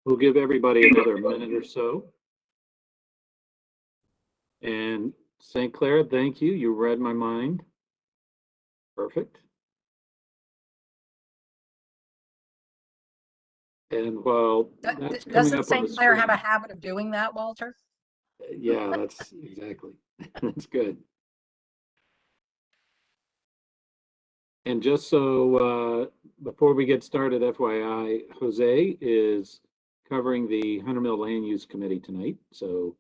We'll give everybody another minute or so. And St. Clair, thank you. You read my mind. Perfect. And while that's coming up on the St. Clair have a screen, habit of doing that, Walter? yeah, that's exactly. That's good. And just so before we get started, FYI, Jose is covering the Hunter Mill Land Use Committee tonight. So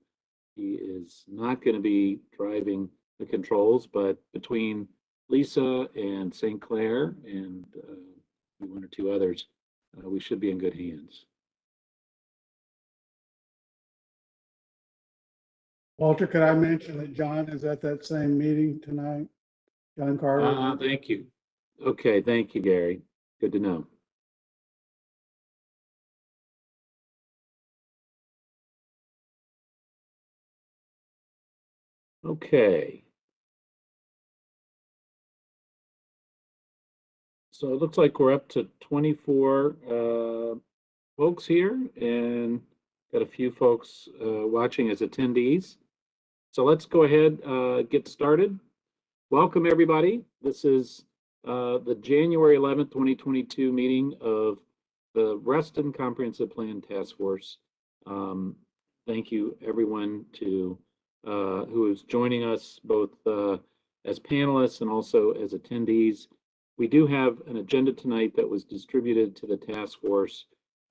he is not going to be driving the controls, but between Lisa and St. Clair and one or two others, we should be in good hands. Walter, could I mention that John is at that same meeting tonight? John Carter. Thank you. Okay, thank you, Gary. Good to know. Okay. So it looks like we're up to 24 folks here and got a few folks watching as attendees. So let's go ahead, get started. Welcome, everybody. This is the January 11th, 2022 meeting of the Reston Comprehensive Plan Task Force. Thank you, everyone, who is joining us both as panelists and also as attendees. We do have an agenda tonight that was distributed to the task force.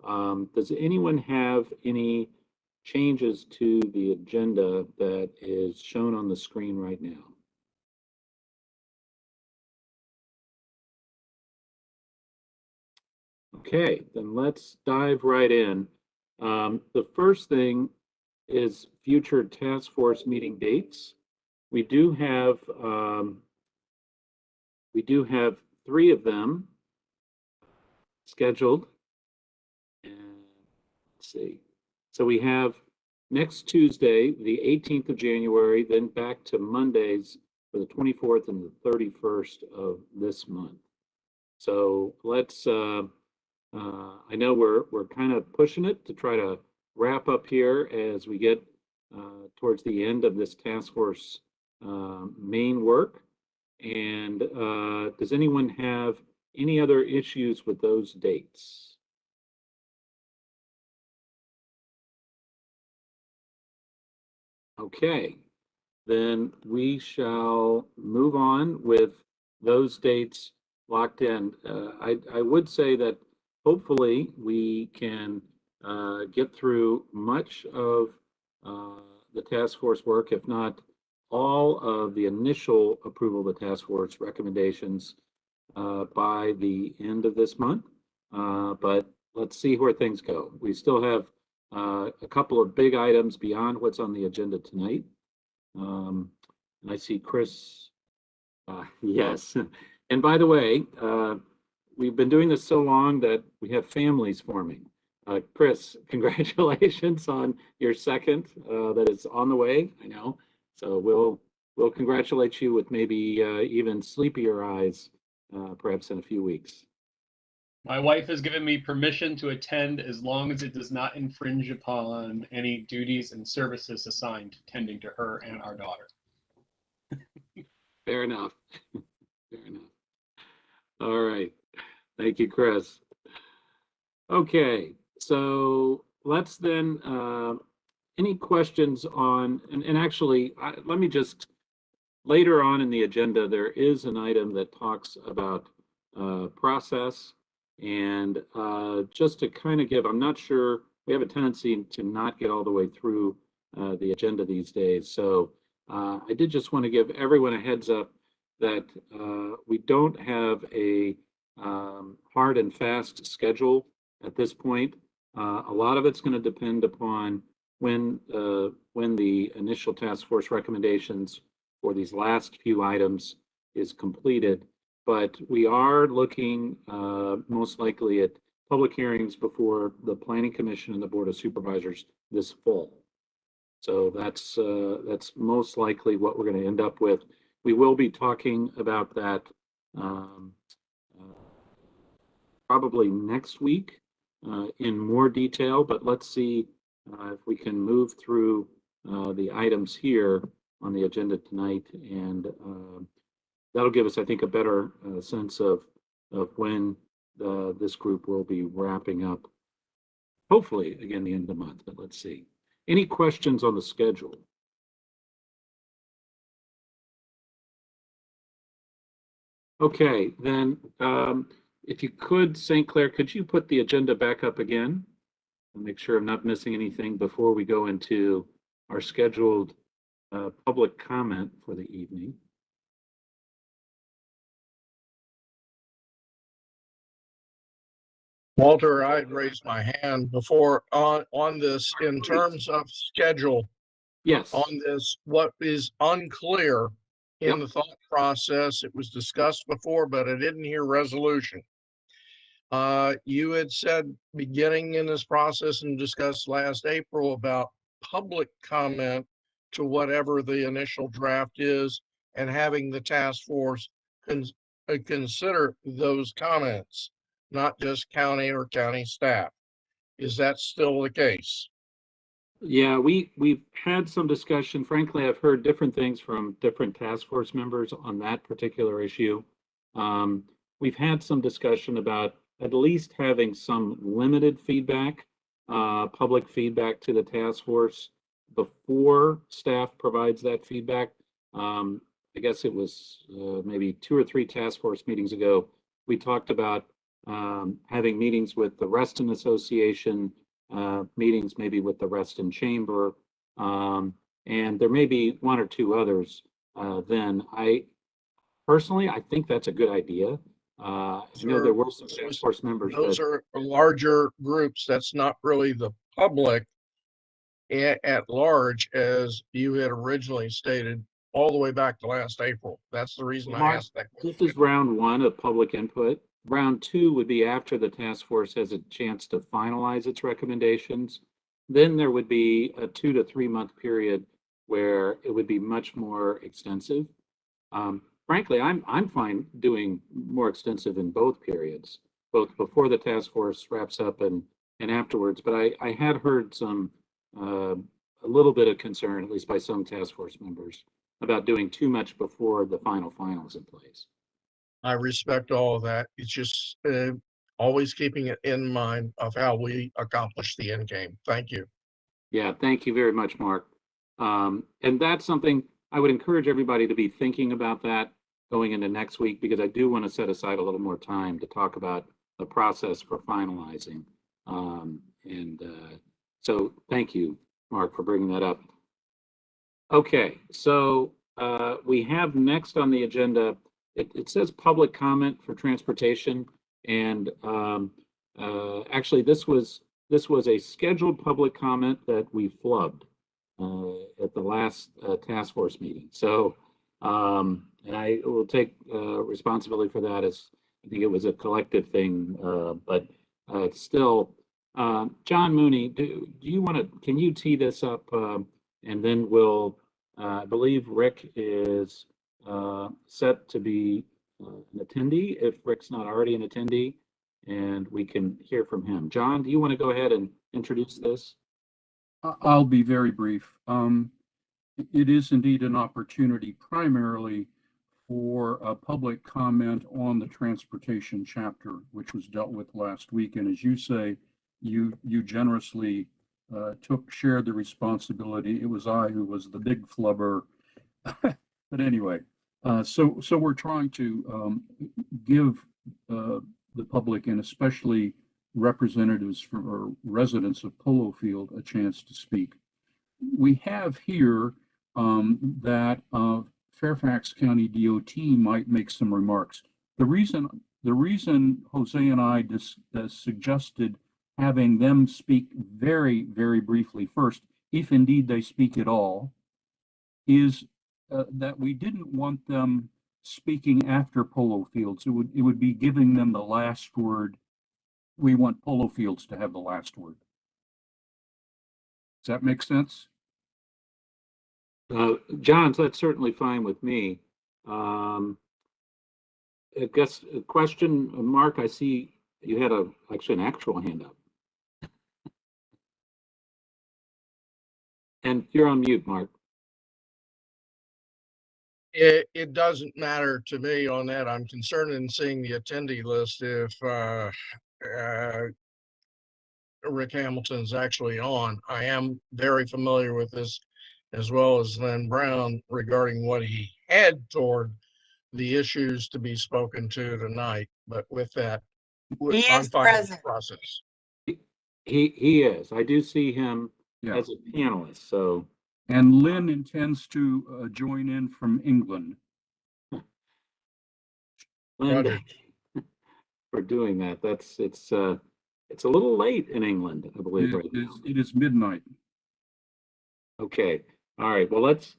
Does anyone have any changes to the agenda that is shown on the screen right now? Okay, then let's dive right in. The first thing is future task force meeting dates. We do have 3 of them scheduled. And let's see. So we have next Tuesday, the 18th of January, then back to Mondays for the 24th and the 31st of this month. So let's, I know we're kind of pushing it to try to wrap up here as we get towards the end of this task force main work. And does anyone have any other issues with those dates? Okay, then we shall move on with those dates locked in. I would say that hopefully we can get through much of the task force work, if not all of the initial approval of the task force recommendations by the end of this month. But let's see where things go. We still have a couple of big items beyond what's on the agenda tonight. And I see Chris, yes. And by the way, we've been doing this so long that we have families forming. Chris, congratulations on your second that is on the way, I know. So we'll congratulate you with maybe even sleepier eyes, perhaps in a few weeks. My wife has given me permission to attend as long as it does not infringe upon any duties and services assigned tending to her and our daughter. Fair enough. Fair enough. All right. Thank you, Chris. Okay, so let's then, any questions on, and actually, let me just, later on in the agenda, there is an item that talks about process. And just to kind of give, I'm not sure, we have a tendency to not get all the way through the agenda these days. So I did just want to give everyone a heads up that we don't have a hard and fast schedule at this point. A lot of it's going to depend upon when the initial task force recommendations for these last few items is completed. But we are looking most likely at public hearings before the Planning Commission and the Board of Supervisors this fall. So that's most likely what we're going to end up with. We will be talking about that probably next week in more detail, but let's see if we can move through the items here on the agenda tonight, and that'll give us, I think, a better sense of when this group will be wrapping up. Hopefully, again, the end of the month, but let's see. Any questions on the schedule? Okay, then if you could, St. Clair, could you put the agenda back up again? And make sure I'm not missing anything before we go into our scheduled public comment for the evening. Walter, I'd raised my hand before on this in terms of schedule. Yes. On this, what is unclear in the thought process, it was discussed before, but I didn't hear resolution. You had said beginning in this process and discussed last April about public comment to whatever the initial draft is and having the task force consider those comments, not just county or county staff. Is that still the case? Yeah, we've had some discussion. Frankly, I've heard different things from different task force members on that particular issue. We've had some discussion about at least having some limited feedback, public feedback to the task force before staff provides that feedback. I guess it was maybe 2 or 3 task force meetings ago, we talked about having meetings with the Reston Association, meetings maybe with the Reston Chamber, and there may be 1 or 2 others. Then I personally, I think that's a good idea. I know there were some task force members. Those are larger groups. That's not really the public at large, as you had originally stated, all the way back to last April. That's the reason I asked that question. This is round 1 of public input. Round 2 would be after the task force has a chance to finalize its recommendations. Then there would be a 2 to 3 month period where it would be much more extensive. Frankly, I'm fine doing more extensive in both periods, both before the task force wraps up and afterwards. But I had heard some a little bit of concern, at least by some task force members, about doing too much before the finals in place. I respect all of that. It's just always keeping it in mind of how we accomplish the end game. Thank you. Yeah, thank you very much, Mark. And that's something I would encourage everybody to be thinking about that going into next week, because I do want to set aside a little more time to talk about the process for finalizing. So thank you, Mark, for bringing that up. Okay, so we have next on the agenda, it says public comment for transportation, and actually this was a scheduled public comment that we flubbed at the last task force meeting. So and I will take responsibility for that, as I think it was a collective thing, but still, John Mooney, do you want to, can you tee this up, and then we'll, I believe Rick is set to be an attendee, if Rick's not already an attendee, and we can hear from him. John, do you want to go ahead and introduce this? I'll be very brief. It is indeed an opportunity primarily for a public comment on the transportation chapter, which was dealt with last week. And as you say, you generously shared the responsibility. It was I who was the big flubber. But anyway, so we're trying to give the public, and especially representatives or residents of Polo Field, a chance to speak. We have here that Fairfax County DOT might make some remarks. The reason Jose and I suggested having them speak very, very briefly first, if indeed they speak at all, is that we didn't want them speaking after Polo Fields. It would be giving them the last word. We want Polo Fields to have the last word. Does that make sense? John, so that's certainly fine with me. I guess a question, Mark, I see you had actually an actual hand up. And you're on mute, Mark. It doesn't matter to me on that. I'm concerned in seeing the attendee list if Rick Hamilton's actually on. I am very familiar with this, as well as Lynn Brown, regarding what he had toward the issues to be spoken to tonight. But with that, He I'm is fine with the present. process. He is. I do see him Yeah. as a panelist, so And Lynn intends to join in from England. Lynn, Roger. for doing that. It's a little late in England, I believe, right now. It is midnight. Okay. All right. Well, let's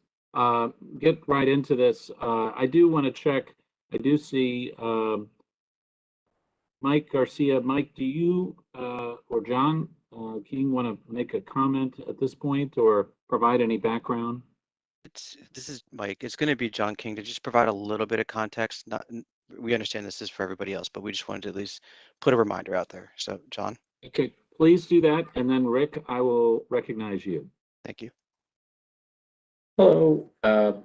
get right into this. I do want to check. I do see Mike Garcia. Mike, do you or John King want to make a comment at this point or provide any background? This is Mike. It's going to be John King to just provide a little bit of context. We understand this is for everybody else, but we just wanted to at least put a reminder out there. So, John, Okay, please do that. And then Rick, I will recognize you. thank you. Hello,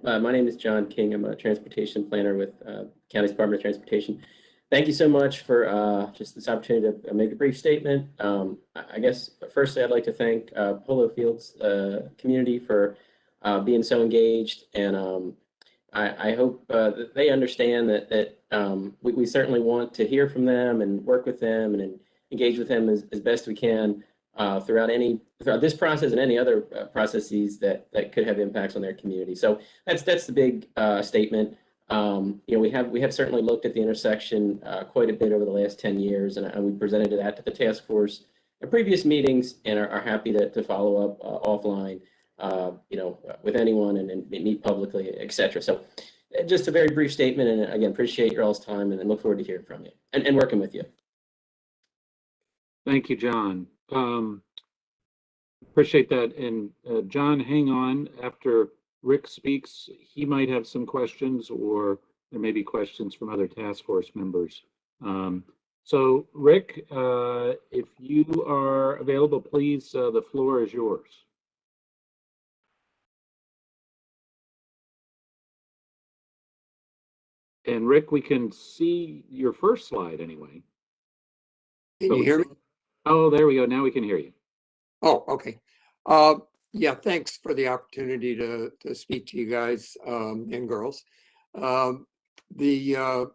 my name is John King. I'm a transportation planner with County's Department of Transportation. Thank you so much for just this opportunity to make a brief statement. I guess firstly, I'd like to thank Polo Fields community for being so engaged, and I hope that they understand that we certainly want to hear from them and work with them and engage with them as best we can throughout this process and any other processes that could have impacts on their community. So that's the big statement. We have certainly looked at the intersection quite a bit over the last 10 years, and we presented that to the task force at previous meetings, and are happy to follow up offline, with anyone and meet publicly, etc. So just a very brief statement, and again, appreciate your all's time and look forward to hearing from you and working with you. Thank you, John. Appreciate that. And John, hang on. After Rick speaks, he might have some questions, or there may be questions from other task force members. So Rick, if you are available, please, the floor is yours. And Rick, we can see your first slide anyway. Can you hear me? Oh, there we go. Now we can hear you. Oh, okay. Yeah, thanks for the opportunity to speak to you guys and girls. The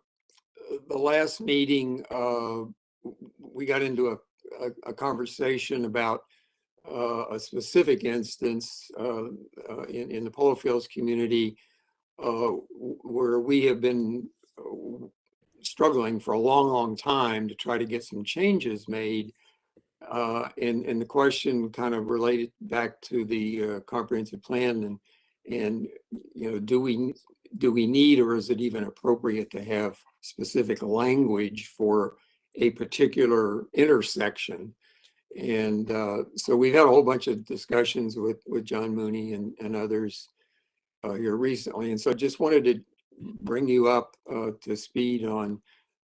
last meeting, we got into a conversation about a specific instance in the Polo Fields community where we have been struggling for a long time to try to get some changes made. And the question kind of related back to the comprehensive plan and do we need, or is it even appropriate to have specific language for a particular intersection? And so we've had a whole bunch of discussions with John Mooney and others here recently. And so I just wanted to bring you up to speed on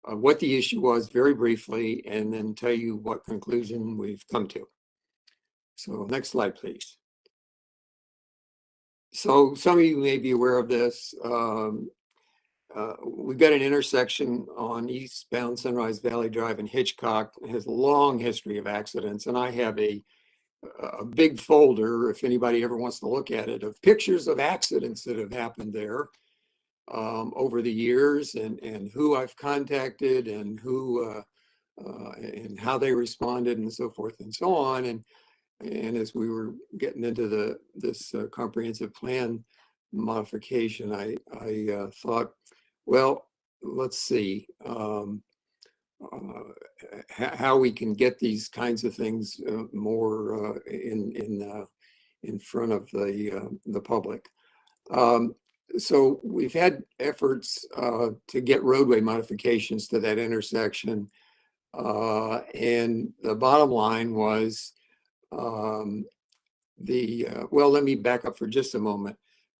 what the issue was very briefly, and then tell you what conclusion we've come to. So next slide, please. So some of you may be aware of this. We've got an intersection on eastbound Sunrise Valley Drive in Hitchcock. It has a long history of accidents, and I have a big folder, if anybody ever wants to look at it, of pictures of accidents that have happened there over the years, and who I've contacted, and who and how they responded, and so forth and so on. And as we were getting into this comprehensive plan modification, I thought, well, let's see how we can get these kinds of things more in front of the public. So we've had efforts to get roadway modifications to that intersection. And the bottom line was well, let me back up for just a moment.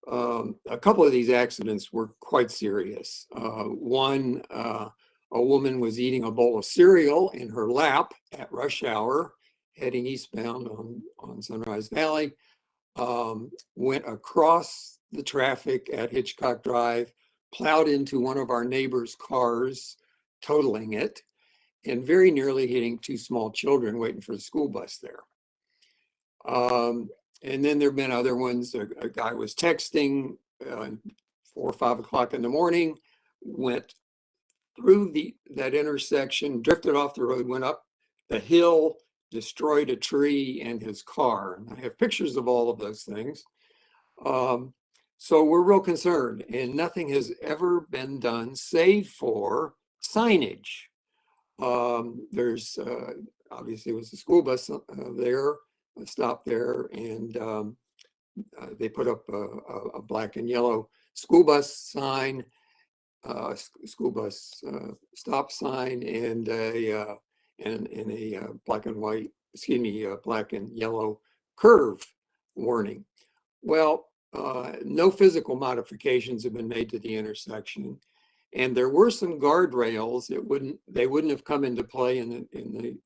A couple of these accidents were quite serious. One, a woman was eating a bowl of cereal in her lap at rush hour, heading eastbound on Sunrise Valley. went across the traffic at Hitchcock Drive, plowed into one of our neighbor's cars, totaling it, and very nearly hitting two small children waiting for the school bus there. And then there have been other ones. A guy was texting 4 or 5 o'clock in the morning, went through that intersection, drifted off the road, went up the hill, destroyed a tree and his car. And I have pictures of all of those things. So we're real concerned, and nothing has ever been done save for signage. There's obviously it was a school bus there, a stop there, and they put up a black and yellow school bus sign, school bus stop sign, and a black and white, excuse me, black and yellow curve warning. Well, no physical modifications have been made to the intersection, and there were some guardrails that they wouldn't have come into play in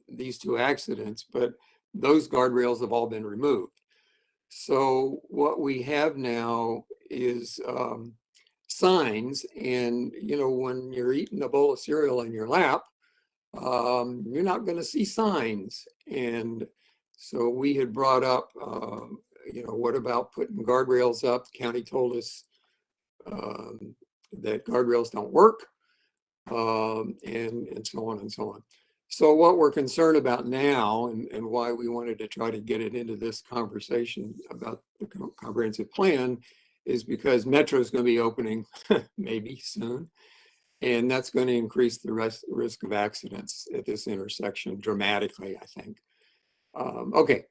these two accidents, but those guardrails have all been removed. So what we have now is signs, and when you're eating a bowl of cereal in your lap, you're not going to see signs. And so we had brought up, what about putting guardrails up? The county told us that guardrails don't work, and so on and so on. So what we're concerned about now, and why we wanted to try to get it into this conversation about the comprehensive plan, is because Metro is going to be opening maybe soon, and that's going to increase the risk of accidents at this intersection dramatically, I think. Okay,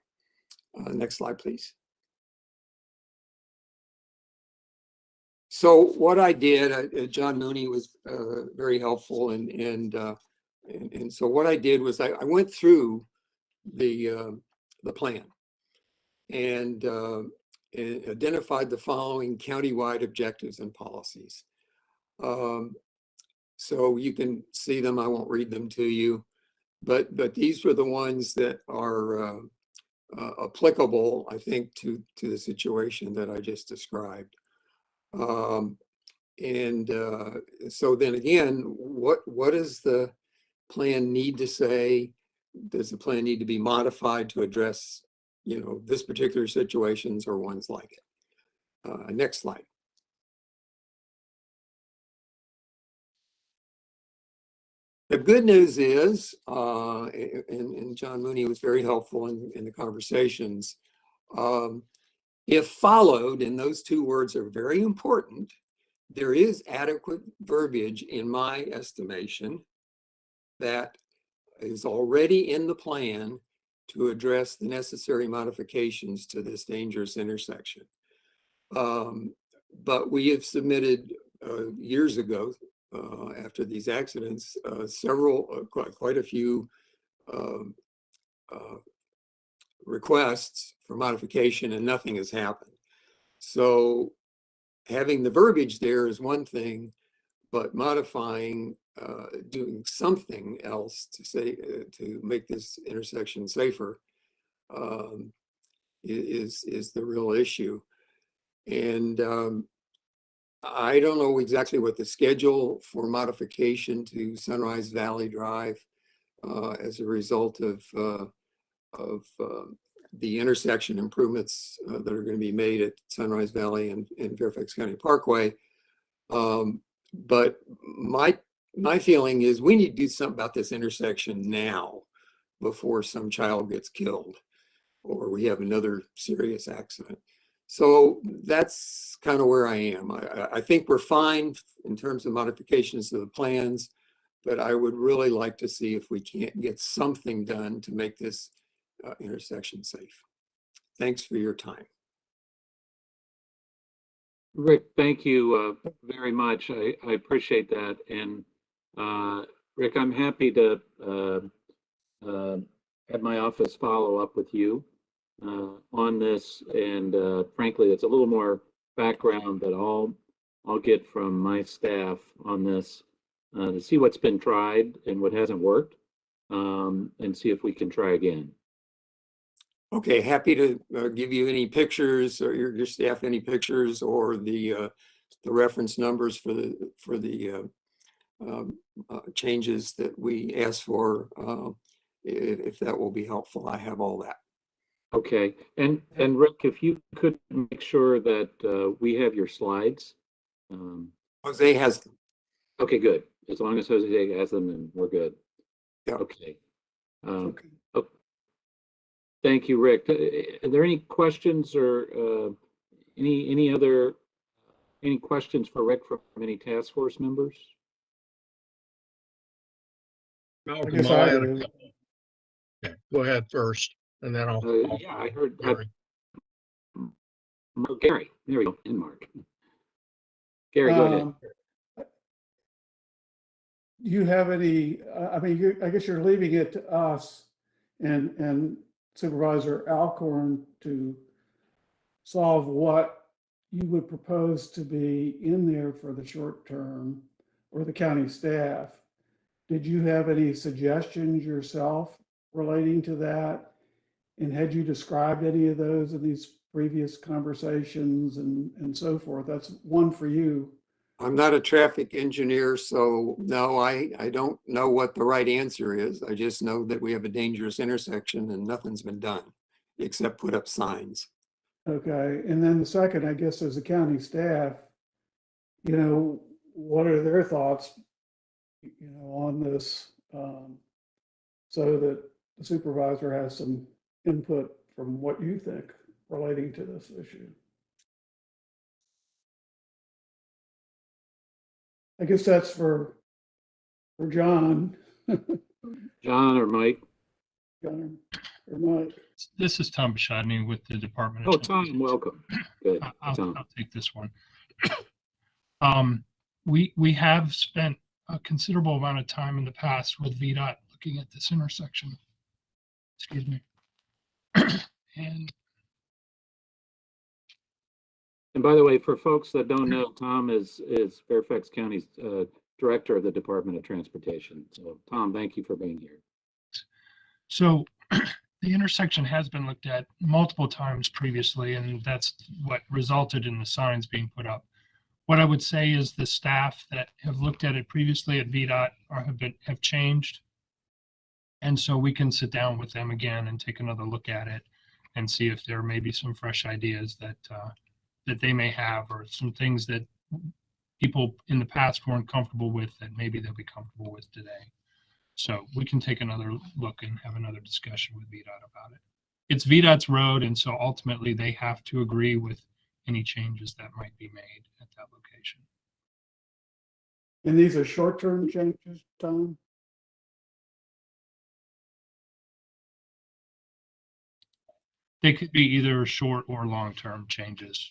next slide, please. So what I did, John Mooney was very helpful, and so what I did was I went through the plan and identified the following countywide objectives and policies. So you can see them. I won't read them to you, but these were the ones that are applicable, I think, to the situation that I just described. So then again, what does the plan need to say? Does the plan need to be modified to address, this particular situations or ones like it? Next slide. The good news is, and John Mooney was very helpful in the conversations, if followed, and those two words are very important, there is adequate verbiage, in my estimation, that is already in the plan to address the necessary modifications to this dangerous intersection. But we have submitted years ago, after these accidents, quite a few requests for modification, and nothing has happened. So having the verbiage there is one thing, but modifying, doing something else to say to make this intersection safer is the real issue. And I don't know exactly what the schedule for modification to Sunrise Valley Drive as a result of the intersection improvements that are going to be made at Sunrise Valley and Fairfax County Parkway. But my feeling is we need to do something about this intersection now before some child gets killed or we have another serious accident. So that's kind of where I am. I think we're fine in terms of modifications to the plans, but I would really like to see if we can't get something done to make this intersection safe. Thanks for your time. Rick, thank you very much. I appreciate that. And Rick, I'm happy to have my office follow up with you on this. And frankly, it's a little more background that I'll get from my staff on this to see what's been tried and what hasn't worked, and see if we can try again. Okay, happy to give you any pictures or your staff any pictures or the reference numbers for the changes that we asked for, if that will be helpful. I have all that. Okay, and Rick, if you could make sure that we have your slides. Jose has them. Okay, good. As long as Jose has them, then we're good. Yeah. Okay. Okay. Oh, thank you, Rick. Are there any questions or any questions for Rick from any task force members? I Malcolm, guess I'll I add a do. couple. Okay, go ahead first, and then I'll. Yeah, I heard Gary. Gary. There we go. And Mark. Gary, go ahead. You have any, I mean, I guess you're leaving it to us and Supervisor Alcorn to solve what you would propose to be in there for the short term, or the county staff. Did you have any suggestions yourself relating to that? And had you described any of those in these previous conversations and so forth? That's one for you. I'm not a traffic engineer, so no, I don't know what the right answer is. I just know that we have a dangerous intersection and nothing's been done except put up signs. Okay, and then the second, I guess, as a county staff, you know, what are their thoughts, you know, on this, so that the supervisor has some input from what you think relating to this issue? I guess that's for John. John or Mike? John or Mike. This is Tom Bashadny with the Department Oh, of Tom, welcome. Good. I'll Tom. take this one. We have spent a considerable amount of time in the past with Vdot looking at this intersection. Excuse me. And by the way, for folks that don't know, Tom is Fairfax County's Director of the Department of Transportation. So Tom, thank you for being here. So the intersection has been looked at multiple times previously, and that's what resulted in the signs being put up. What I would say is the staff that have looked at it previously at Vdot have changed. And so we can sit down with them again and take another look at it and see if there may be some fresh ideas that they may have, or some things that people in the past weren't comfortable with that maybe they'll be comfortable with today. So we can take another look and have another discussion with Vdot about it. It's Vdot's road, and so ultimately they have to agree with any changes that might be made at that location. And these are short-term changes, Tom? They could be either short or long-term changes.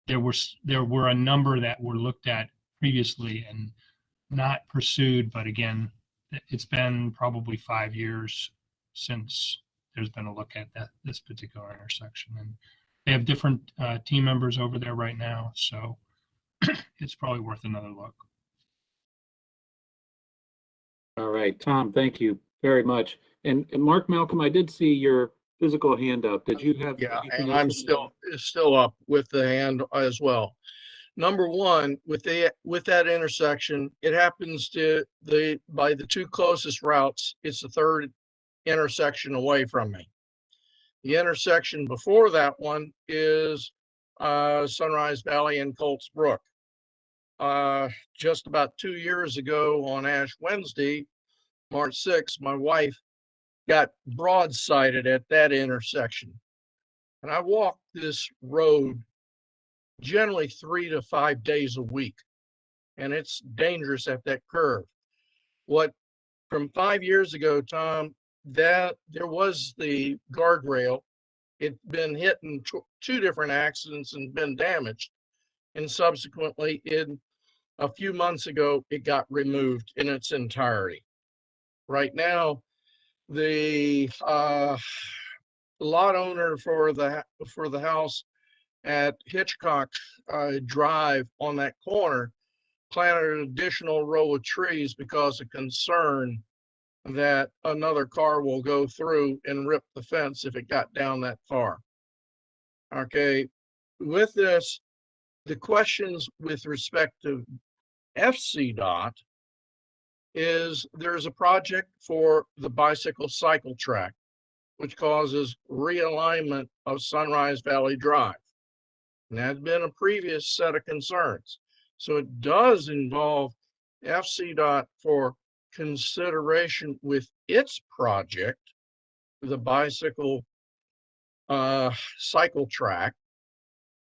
There were a number that were looked at previously and not pursued, but again, it's been probably 5 years since there's been a look at this particular intersection, and they have different team members over there right now, so it's probably worth another look. All right, Tom, thank you very much. And Mark Malcolm, I did see your physical hand up. Did you have? Yeah, anything and else I'm to still up with the hand as well. Number one, with that intersection, it happens to by the two closest routes, it's the third intersection away from me. The intersection before that one is Sunrise Valley and Colts Brook. Just about 2 years ago on Ash Wednesday, March 6th, my wife got broadsided at that intersection. And I walk this road generally 3 to 5 days a week, and it's dangerous at that curve. From 5 years ago, Tom, that there was the guardrail. It'd been hit in two different accidents and been damaged. And subsequently, a few months ago, it got removed in its entirety. Right now, the lot owner for the house at Hitchcock Drive on that corner planted an additional row of trees because of concern that another car will go through and rip the fence if it got down that far. Okay, with this, the questions with respect to FCDOT is there's a project for the bicycle cycle track, which causes realignment of Sunrise Valley Drive. And that's been a previous set of concerns. So it does involve FCDOT for consideration with its project, the bicycle cycle track,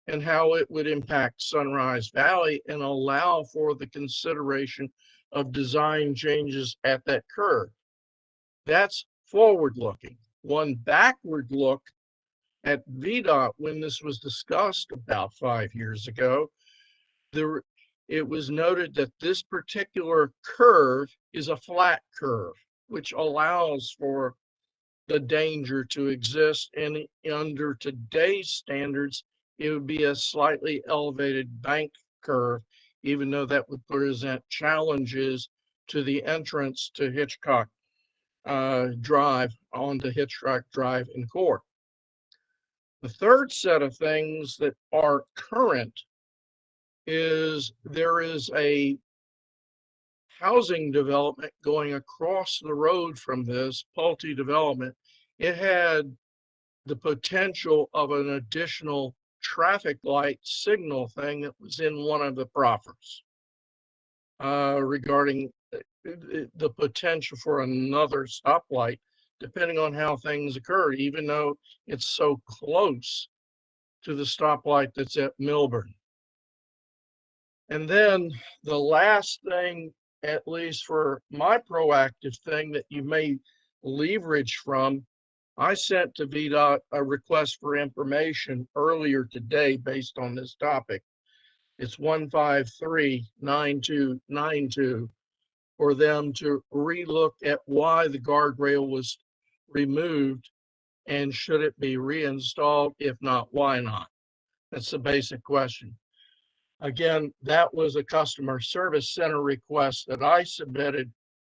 and how it would impact Sunrise Valley and allow for the consideration of design changes at that curve. That's forward looking. One backward look at Vdot, when this was discussed about 5 years ago, it was noted that this particular curve is a flat curve, which allows for the danger to exist. And under today's standards, it would be a slightly elevated bank curve, even though that would present challenges to the entrance to Hitchcock Drive onto Hitchcock Drive in Court. The third set of things that are current is there is a housing development going across the road from this Pulte development. It had the potential of an additional traffic light signal thing that was in one of the proffers regarding the potential for another stoplight, depending on how things occur, even though it's so close to the stoplight that's at Milburn. And then the last thing, at least for my proactive thing that you may leverage from, I sent to VDOT a request for information earlier today based on this topic. It's 1539292 for them to relook at why the guardrail was removed and should it be reinstalled? If not, why not? That's the basic question. Again, that was a customer service center request that I submitted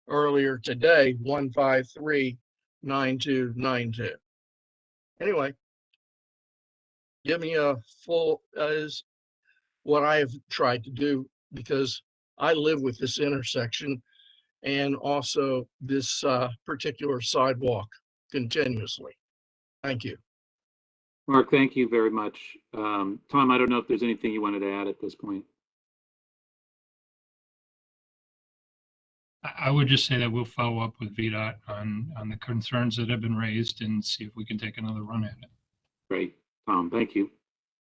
earlier today, 1539292. Anyway, give me a full is what I've tried to do, because I live with this intersection and also this particular sidewalk continuously. Thank you. Mark, thank you very much. Tom, I don't know if there's anything you wanted to add at this point. I would just say that we'll follow up with VDOT on the concerns that have been raised and see if we can take another run at it. Great, Tom, thank you.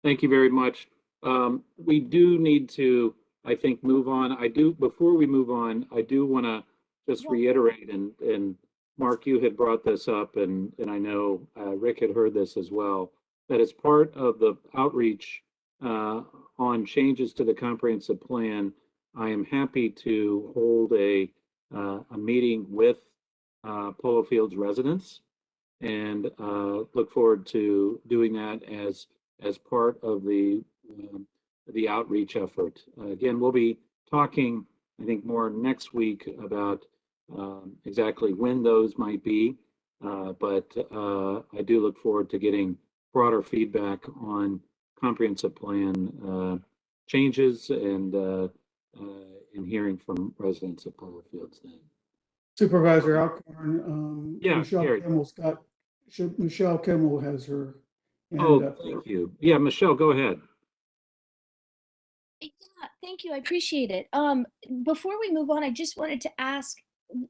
Thank you very much. We do need to, I think, move on. Before we move on, I do want to just reiterate, and Mark, you had brought this up, and I know Rick had heard this as well, that as part of the outreach on changes to the comprehensive plan, I am happy to hold a meeting with Polo Fields residents, and look forward to doing that as part of the outreach effort. Again, we'll be talking, I think, more next week about exactly when those might be, but I do look forward to getting broader feedback on comprehensive plan changes and hearing from residents of Polo Fields then. Supervisor Alcorn, Yeah, Gary. Michelle Kimmel has her hand Oh, up. thank you. Yeah, Michelle, go ahead. Yeah, thank you. I appreciate it. Before we move on, I just wanted to ask,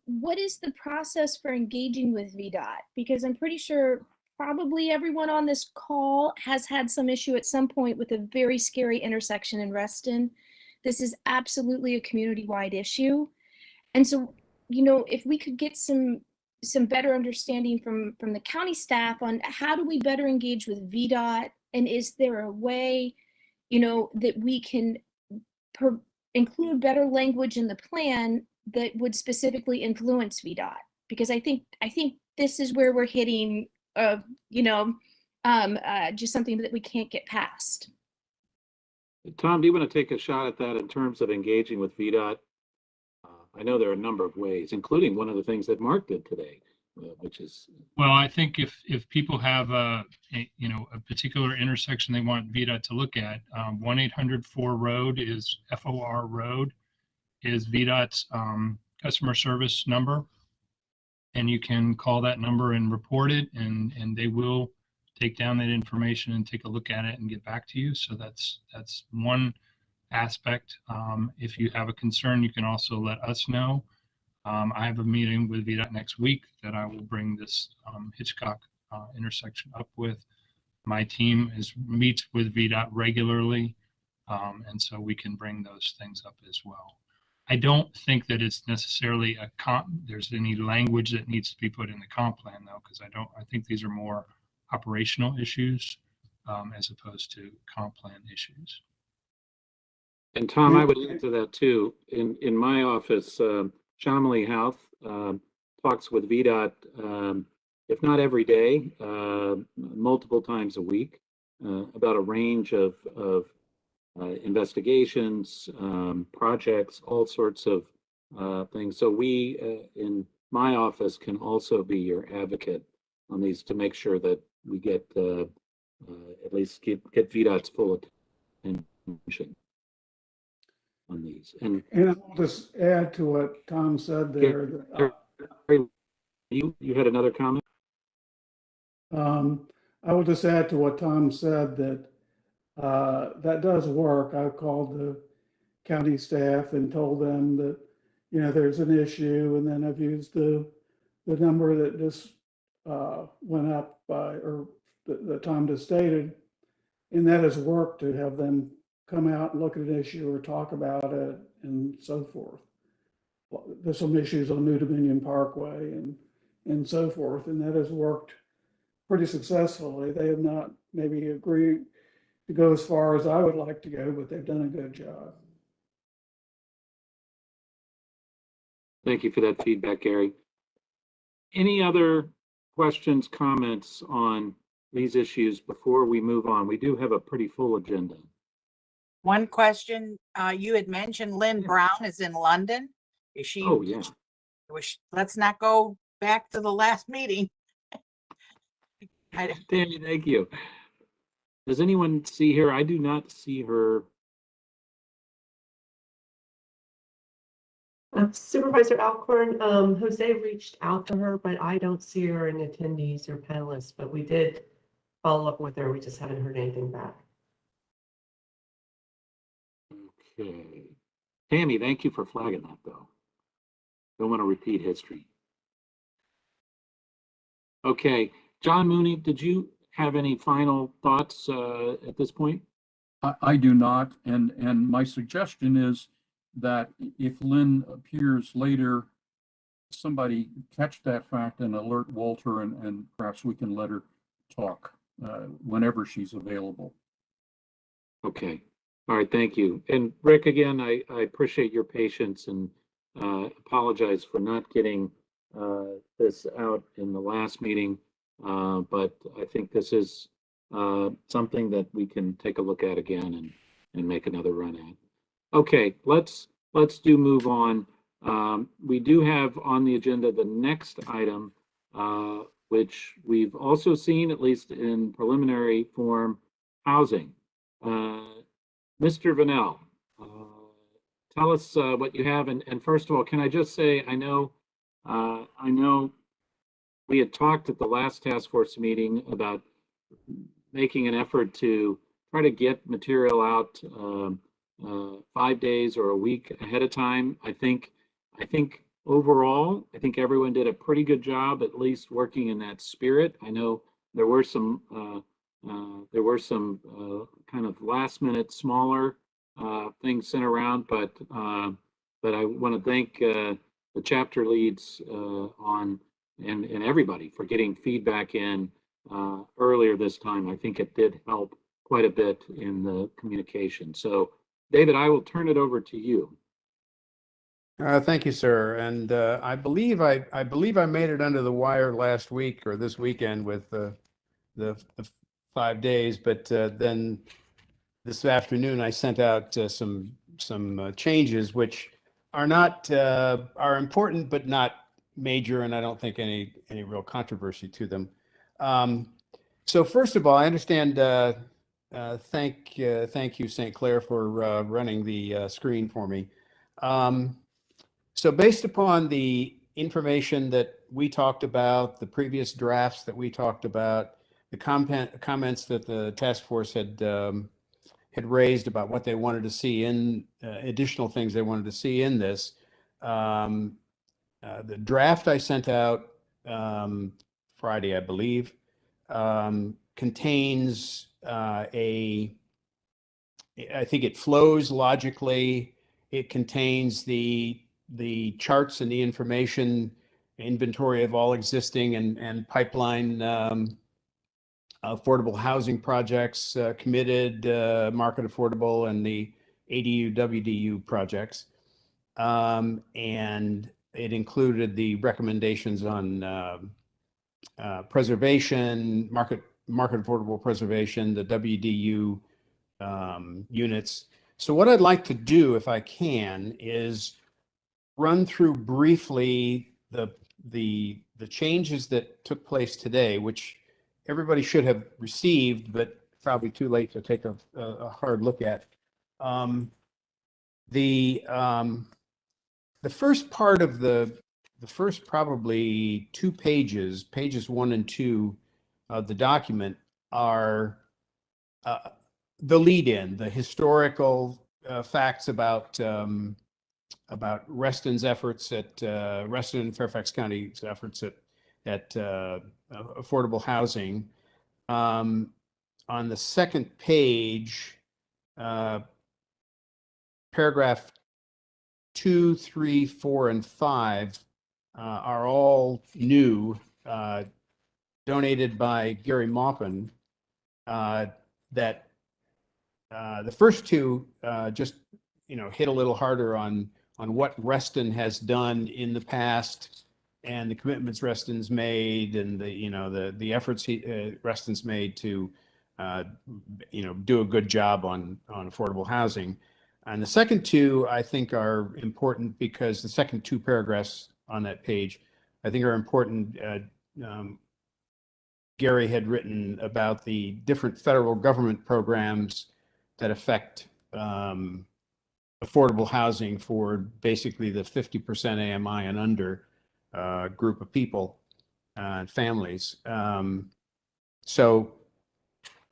what is the process for engaging with VDOT? Because I'm pretty sure probably everyone on this call has had some issue at some point with a very scary intersection in Reston. This is absolutely a community-wide issue. And so, you know, if we could get some better understanding from the county staff on how do we better engage with VDOT, and is there a way, you know, that we can include better language in the plan that would specifically influence VDOT? Because I think this is where we're hitting, just something that we can't get past. Tom, do you want to take a shot at that in terms of engaging with VDOT? I know there are a number of ways, including one of the things that Mark did today, which is. Well, I think if people have a particular intersection they want VDOT to look at, 1-800-4-ROAD is FOR Road is VDOT's customer service number. And you can call that number and report it, and they will take down that information and take a look at it and get back to you. So that's one aspect. If you have a concern, you can also let us know. I have a meeting with VDOT next week that I will bring this Hitchcock intersection up with. My team meets with VDOT regularly, and so we can bring those things up as well. I don't think that it's necessarily there's any language that needs to be put in the comp plan though, because I think these are more operational issues as opposed to comp plan issues. And Tom, I would add to that too. In my office, Shamley Health talks with VDOT, if not every day, multiple times a week, about a range of investigations, projects, all sorts of things. So we in my office can also be your advocate on these to make sure that we get at least get VDOT's full attention on these. And I'll just add to what Tom said there. you had another comment? I will just add to what Tom said that that does work. I called the county staff and told them that, there's an issue, and then I've used the number that just went up by, or the Tom just stated, and that has worked to have them come out and look at an issue or talk about it and so forth. There's some issues on New Dominion Parkway and so forth, and that has worked pretty successfully. They have not maybe agreed to go as far as I would like to go, but they've done a good job. Thank you for that feedback, Gary. Any other questions, comments on these issues before we move on? We do have a pretty full agenda. One question, you had mentioned Lynn Brown is in London. Is she? Oh, yeah. Let's not go back to the last meeting. Tammy, thank you. Does anyone see her? I do not see her. Supervisor Alcorn, Jose reached out to her, but I don't see her in attendees or panelists, but we did follow up with her. We just haven't heard anything back. Okay. Tammy, thank you for flagging that, though. Don't want to repeat history. Okay. John Mooney, did you have any final thoughts at this point? I do not. And my suggestion is that if Lynn appears later, somebody catch that fact and alert Walter, and perhaps we can let her talk whenever she's available. Okay. All right. Thank you. And Rick, again, I appreciate your patience and apologize for not getting this out in the last meeting. But I think this is something that we can take a look at again and make another run at. Okay, let's move on. We do have on the agenda the next item, which we've also seen, at least in preliminary form, housing. Mr. Vanel, tell us what you have. And first of all, can I just say, I know we had talked at the last task force meeting about making an effort to try to get material out 5 days or a week ahead of time. I think overall, I think everyone did a pretty good job, at least working in that spirit. I know there were some kind of last minute smaller things sent around, but I want to thank the chapter leads and everybody for getting feedback in earlier this time. I think it did help quite a bit in the communication. So, David, I will turn it over to you. Thank you, sir. And I believe I made it under the wire last week or this weekend with the 5 days, but then this afternoon I sent out some changes, which are important, but not major, and I don't think any real controversy to them. So first of all, I understand. Thank you, St. Clair, for running the screen for me. So based upon the information that we talked about, the previous drafts that we talked about, the comments that the task force had raised about what they wanted to see in additional things they wanted to see in this. The draft I sent out Friday, I believe, contains I think it flows logically. It contains the charts and the information inventory of all existing and pipeline affordable housing projects, committed, market affordable, and the ADU, WDU projects. And it included the recommendations on preservation, market affordable preservation, the WDU units. So what I'd like to do, if I can, is run through briefly the changes that took place today, which everybody should have received, but probably too late to take a hard look at. The first part of the first probably 2 pages, pages 1 and 2 of the document are the lead-in, the historical facts about Reston's efforts at Reston and Fairfax County's efforts at affordable housing. On the second page, paragraph 2, 3, 4, and 5 are all new, donated by Gary Maupin. That the first 2 just hit a little harder on what Reston has done in the past and the commitments Reston's made and the efforts Reston's made to do a good job on affordable housing. And the second 2 I think are important because the second 2 paragraphs on that page I think are important. Gary had written about the different federal government programs that affect affordable housing for basically the 50% AMI and under group of people and families. So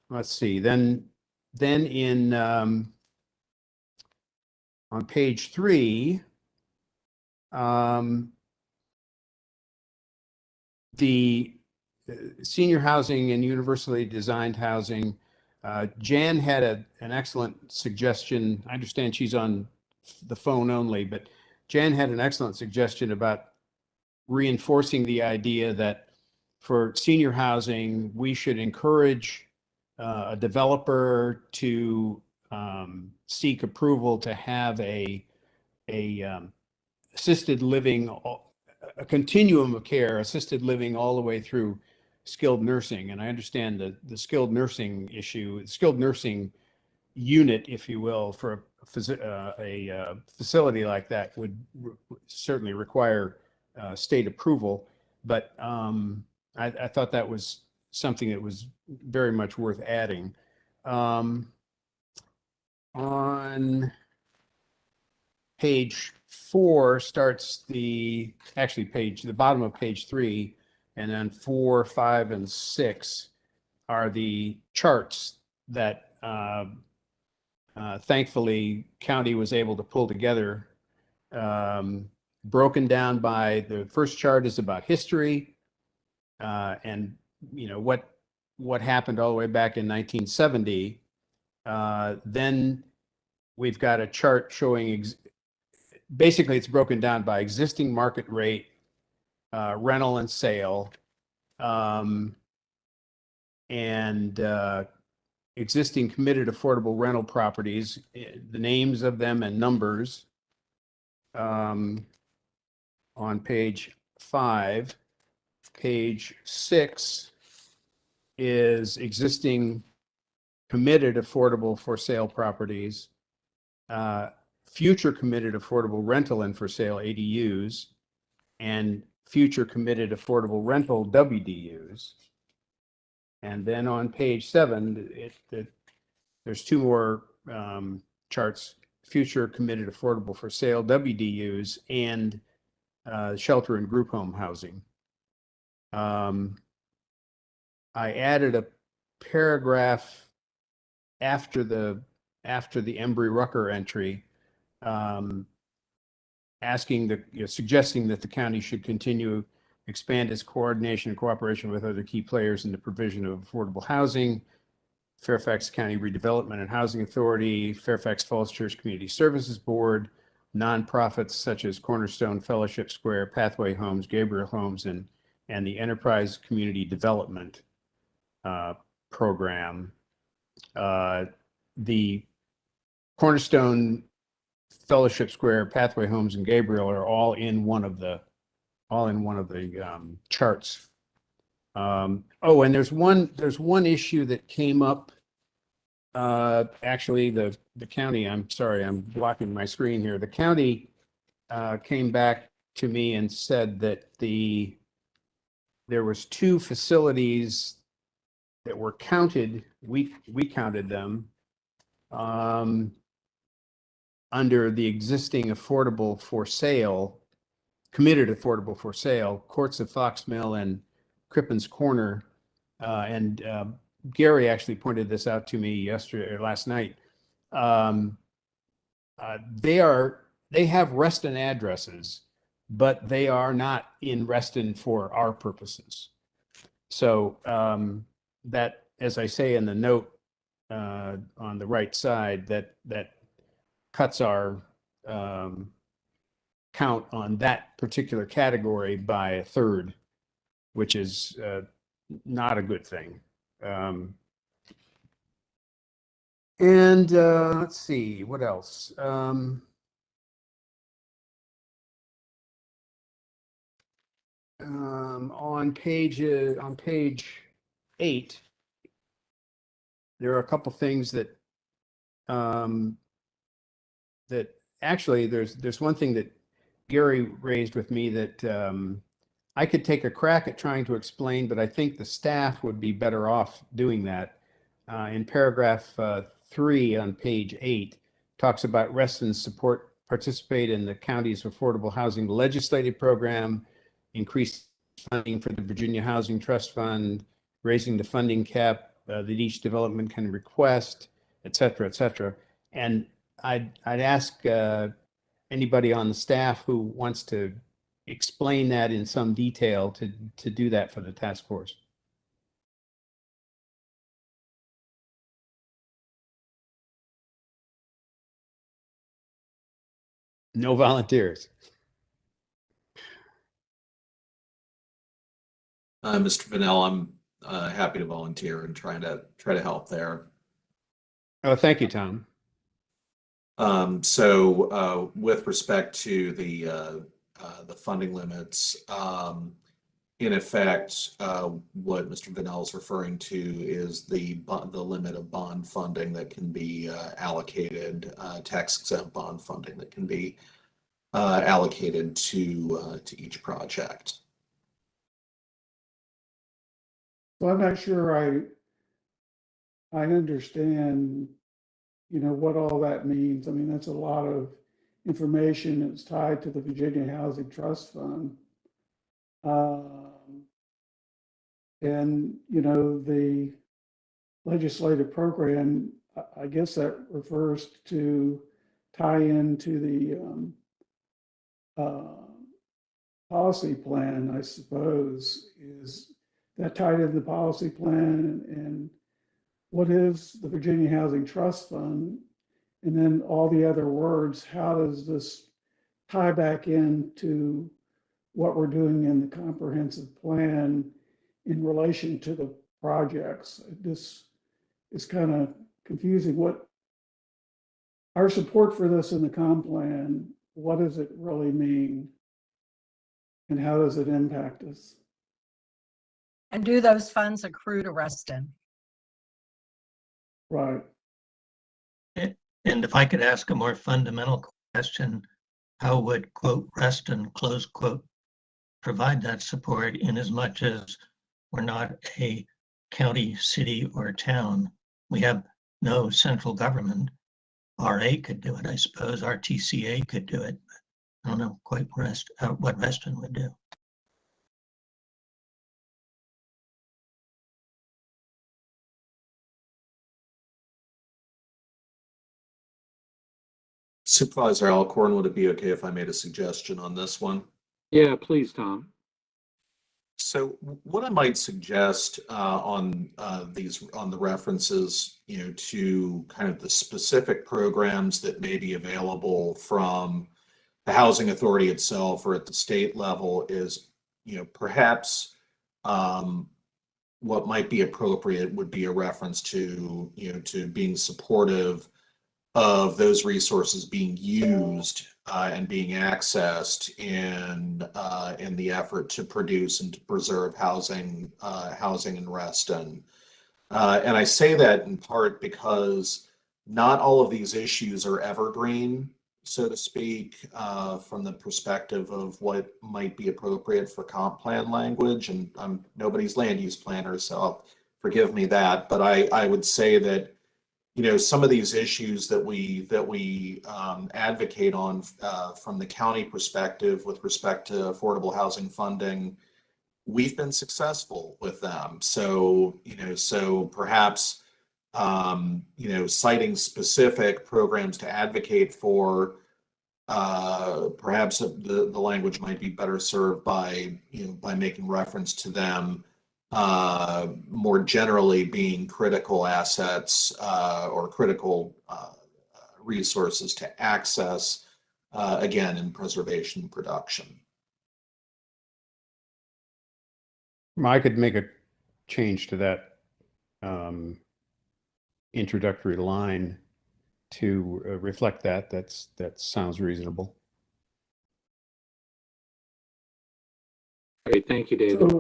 let's see. Then in on page 3, the senior housing and universally designed housing. Jan had an excellent suggestion. I understand she's on the phone only, but Jan had an excellent suggestion about reinforcing the idea that for senior housing, we should encourage a developer to seek approval to have a assisted living, a continuum of care, assisted living all the way through skilled nursing. And I understand the skilled nursing issue, skilled nursing unit, if you will, for a facility like that would certainly require state approval. But I thought that was something that was very much worth adding. On page 4 starts the bottom of page 3, and then 4, 5, and 6 are the charts that thankfully county was able to pull together, broken down by the first chart is about history and what happened all the way back in 1970. Then we've got a chart showing basically it's broken down by existing market rate, rental and sale, and existing committed affordable rental properties, the names of them and numbers. On page 5, page 6 is existing committed affordable for sale properties. future committed affordable rental and for sale ADUs, and future committed affordable rental WDUs. And then on page 7, there's 2 more charts: future committed affordable for sale WDUs and shelter and group home housing. I added a paragraph after the Embry-Rucker entry, suggesting that the county should continue expand its coordination and cooperation with other key players in the provision of affordable housing: Fairfax County Redevelopment and Housing Authority, Fairfax Falls Church Community Services Board, nonprofits such as Cornerstone, Fellowship Square, Pathway Homes, Gabriel Homes, and the Enterprise Community Development Program. The Cornerstone, Fellowship Square, Pathway Homes, and Gabriel are all in one of the charts. Oh, and there's one issue that came up. Actually, the county, I'm sorry, I'm blocking my screen here. The county came back to me and said that there was 2 facilities that were counted. We counted them under the existing affordable for sale, committed affordable for sale, Courts of Fox Mill and Crippen's Corner. And Gary actually pointed this out to me last night. They have Reston addresses, but they are not in Reston for our purposes. So that, as I say in the note on the right side, that cuts our count on that particular category by a third, which is not a good thing. And let's see, what else? On page 8, there are a couple things that actually there's one thing that Gary raised with me that I could take a crack at trying to explain, but I think the staff would be better off doing that. In paragraph 3 on page 8, talks about Reston's participate in the county's affordable housing legislative program, increase funding for the Virginia Housing Trust Fund, raising the funding cap that each development can request, et cetera, et cetera. And I'd ask anybody on the staff who wants to explain that in some detail to do that for the task force. No volunteers. Mr. Vanell, I'm happy to volunteer and try to help there. Oh, thank you, Tom. So with respect to the funding limits, in effect, what Mr. Vanell is referring to is the limit of bond funding that can be allocated, tax-exempt bond funding that can be allocated to each project. So I'm not sure I understand, what all that means. I mean, that's a lot of information that's tied to the Virginia Housing Trust Fund. And, the legislative program, I guess that refers to tie into the policy plan, I suppose. Is that tied into the policy plan? And what is the Virginia Housing Trust Fund? And then all the other words, how does this tie back into what we're doing in the comprehensive plan in relation to the projects? This is kind of confusing. What our support for this in the comp plan, what does it really mean? And how does it impact us? And do those funds accrue to Reston? Right. And if I could ask a more fundamental question, how would, quote, Reston, close quote, provide that support in as much as we're not a county, city, or town? We have no central government. RA could do it, I suppose. RTCA could do it. I don't know quite what Reston would do. Supervisor Alcorn, would it be okay if I made a suggestion on this one? Yeah, please, Tom. So what I might suggest on the references, to kind of the specific programs that may be available from the housing authority itself or at the state level is, perhaps what might be appropriate would be a reference to, to being supportive of those resources being used and being accessed in the effort to produce and to preserve housing in Reston. And I say that in part because not all of these issues are evergreen, so to speak, from the perspective of what might be appropriate for comp plan language. And I'm nobody's land use planner, so forgive me that. But I would say that some of these issues that we advocate on from the county perspective with respect to affordable housing funding, we've been successful with them. So so perhaps citing specific programs to advocate for, perhaps the language might be better served by by making reference to them more generally being critical assets or critical resources to access, again, in preservation and production. I could make a change to that introductory line to reflect that. That sounds reasonable. Great, thank you, David.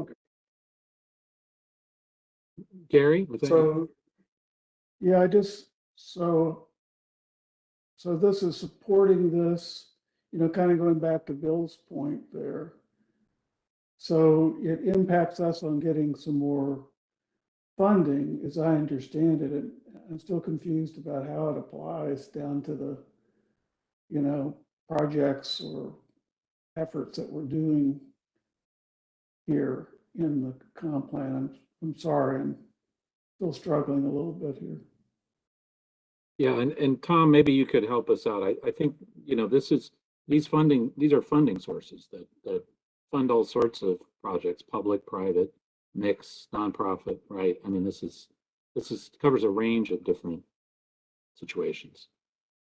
Gary, was that you? Yeah, so this is supporting this, kind of going back to Bill's point there. So it impacts us on getting some more funding, as I understand it. And I'm still confused about how it applies down to the, projects or efforts that we're doing here in the comp plan. I'm sorry, I'm still struggling a little bit here. Yeah, and Tom, maybe you could help us out. I think, these are funding sources that fund all sorts of projects, public, private, mixed, nonprofit, right? I mean, this covers a range of different situations.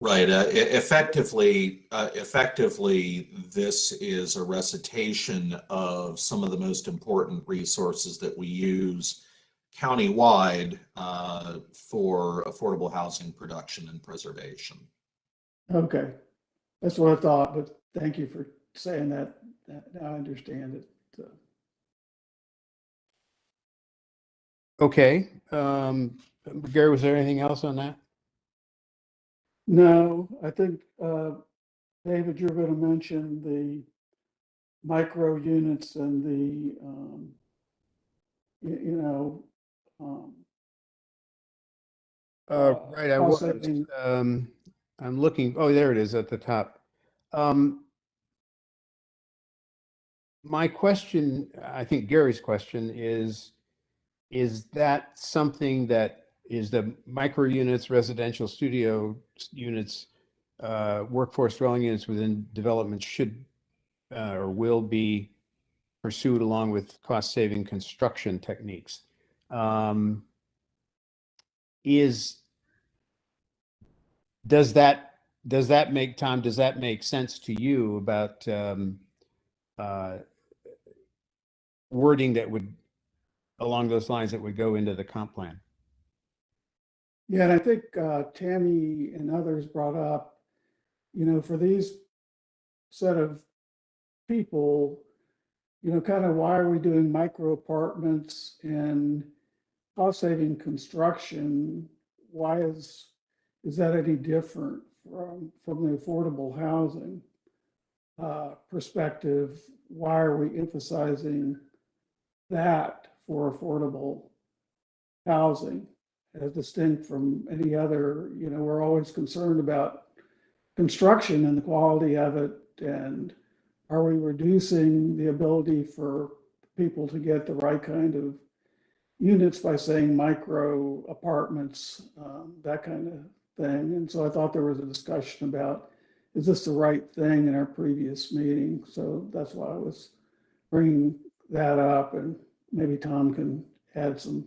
Right. Effectively, this is a recitation of some of the most important resources that we use countywide for affordable housing production and preservation. Okay, that's what I thought, but thank you for saying that. Now I understand it. So. Okay. Gary, was there anything else on that? No, I think, David, you're going to mention the micro units and the, right, I was. I'm looking. Oh, there it is at the top. My question, I think Gary's question is that something that is the micro units, residential studio units, workforce dwelling units within development should or will be pursued along with cost-saving construction techniques? Does that make sense to you about wording that would along those lines that would go into the comp plan? Yeah, and I think Tammy and others brought up, for these set of people, kind of why are we doing micro apartments and cost saving construction? Why is that any different from the affordable housing perspective, why are we emphasizing that for affordable housing as distinct from any other? We're always concerned about construction and the quality of it, and are we reducing the ability for people to get the right kind of units by saying micro apartments, that kind of thing? And so I thought there was a discussion about, is this the right thing in our previous meeting? So that's why I was bringing that up, and maybe Tom can add some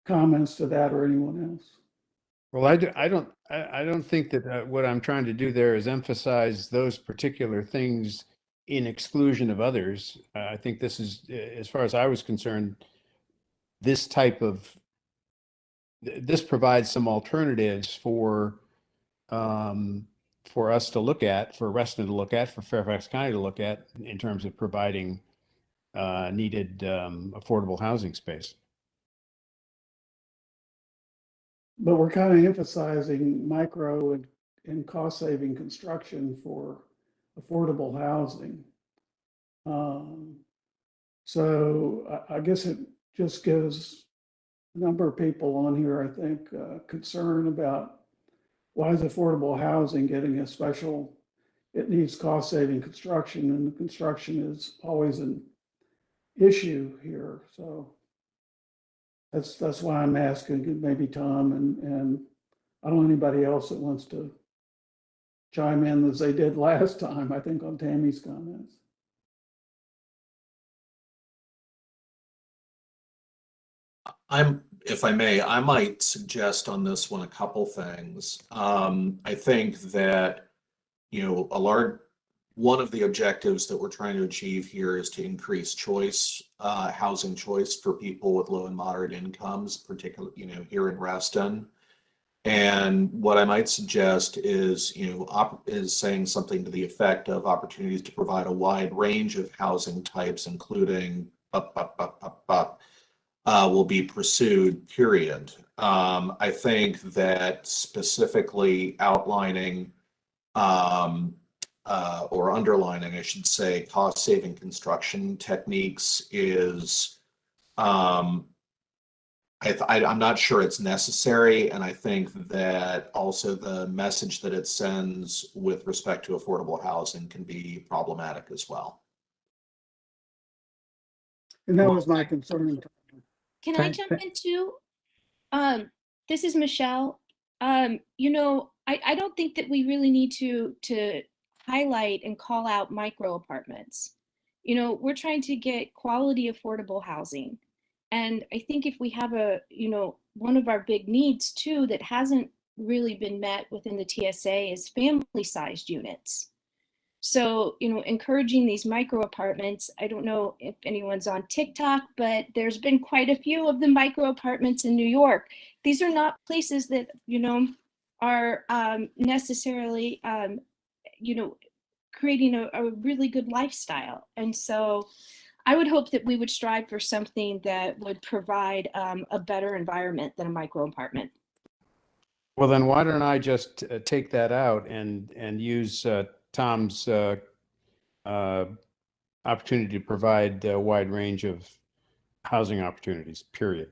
comments to that, or anyone else. Well, I don't think that what I'm trying to do there is emphasize those particular things in exclusion of others. I think this is, as far as I was concerned, this provides some alternatives for us to look at, for Reston to look at, for Fairfax County to look at, in terms of providing needed affordable housing space. But we're kind of emphasizing micro and cost-saving construction for affordable housing. So I guess it just gives a number of people on here, I think, concern about, why is affordable housing getting a special? It needs cost-saving construction, and the construction is always an issue here. So that's why I'm asking, maybe Tom and I don't know anybody else that wants to chime in as they did last time, I think, on Tammy's comments. If I may, I might suggest on this one a couple things. I think that, one of the objectives that we're trying to achieve here is to increase choice, housing choice for people with low and moderate incomes, particularly, here in Reston. And what I might suggest is, is saying something to the effect of opportunities to provide a wide range of housing types, including will be pursued, period. I think that specifically outlining or underlining, I should say, cost-saving construction techniques is, I'm not sure it's necessary. And I think that also the message that it sends with respect to affordable housing can be problematic as well. And that was my concern. Can I jump in too? This is Michelle. I don't think that we really need to highlight and call out micro apartments. We're trying to get quality affordable housing. And I think if we have one of our big needs too that hasn't really been met within the TSA is family-sized units. So, encouraging these micro apartments, I don't know if anyone's on TikTok, but there's been quite a few of the micro apartments in New York. These are not places that, are necessarily, creating a really good lifestyle. And so I would hope that we would strive for something that would provide a better environment than a micro apartment. Well, then why don't I just take that out and use Tom's opportunity to provide a wide range of housing opportunities, period.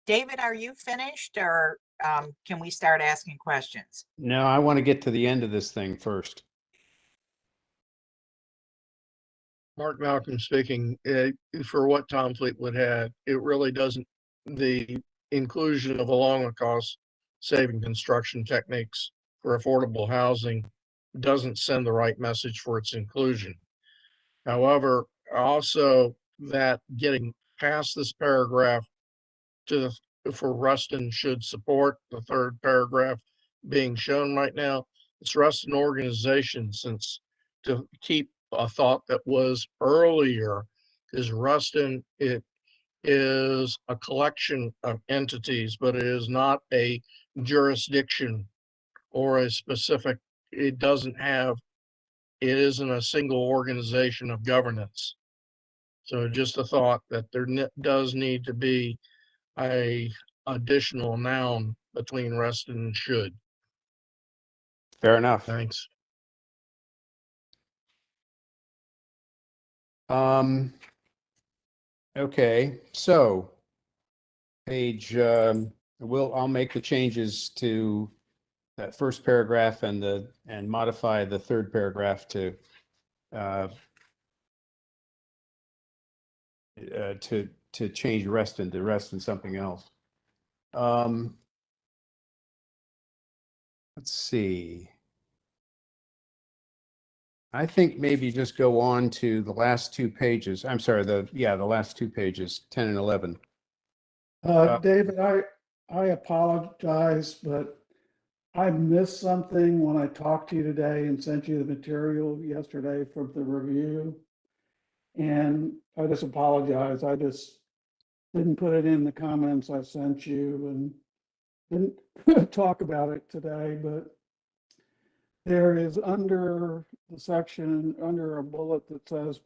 David, are you finished, or can we start asking questions? No, I want to get to the end of this thing first. Mark Malcolm speaking. For what Tom Fleetwood had, it really doesn't, the inclusion of along with cost saving construction techniques for affordable housing doesn't send the right message for its inclusion. However, also that getting past this paragraph for Reston should support the third paragraph being shown right now. It's Reston organization, since to keep a thought that was earlier, is Reston, it is a collection of entities, but it is not a jurisdiction or a specific, it isn't a single organization of governance. So just a thought that there does need to be a additional noun between Reston and should. Fair enough. Thanks. Okay, so I'll make the changes to that first paragraph and modify the third paragraph to change Reston to Reston something else. Let's see. I think maybe just go on to the last two pages. I'm sorry, the last two pages, 10 and 11. David, I apologize, but I missed something when I talked to you today and sent you the material yesterday from the review. And I just apologize. I just didn't put it in the comments I sent you and didn't talk about it today, but there is under the section, under a bullet that says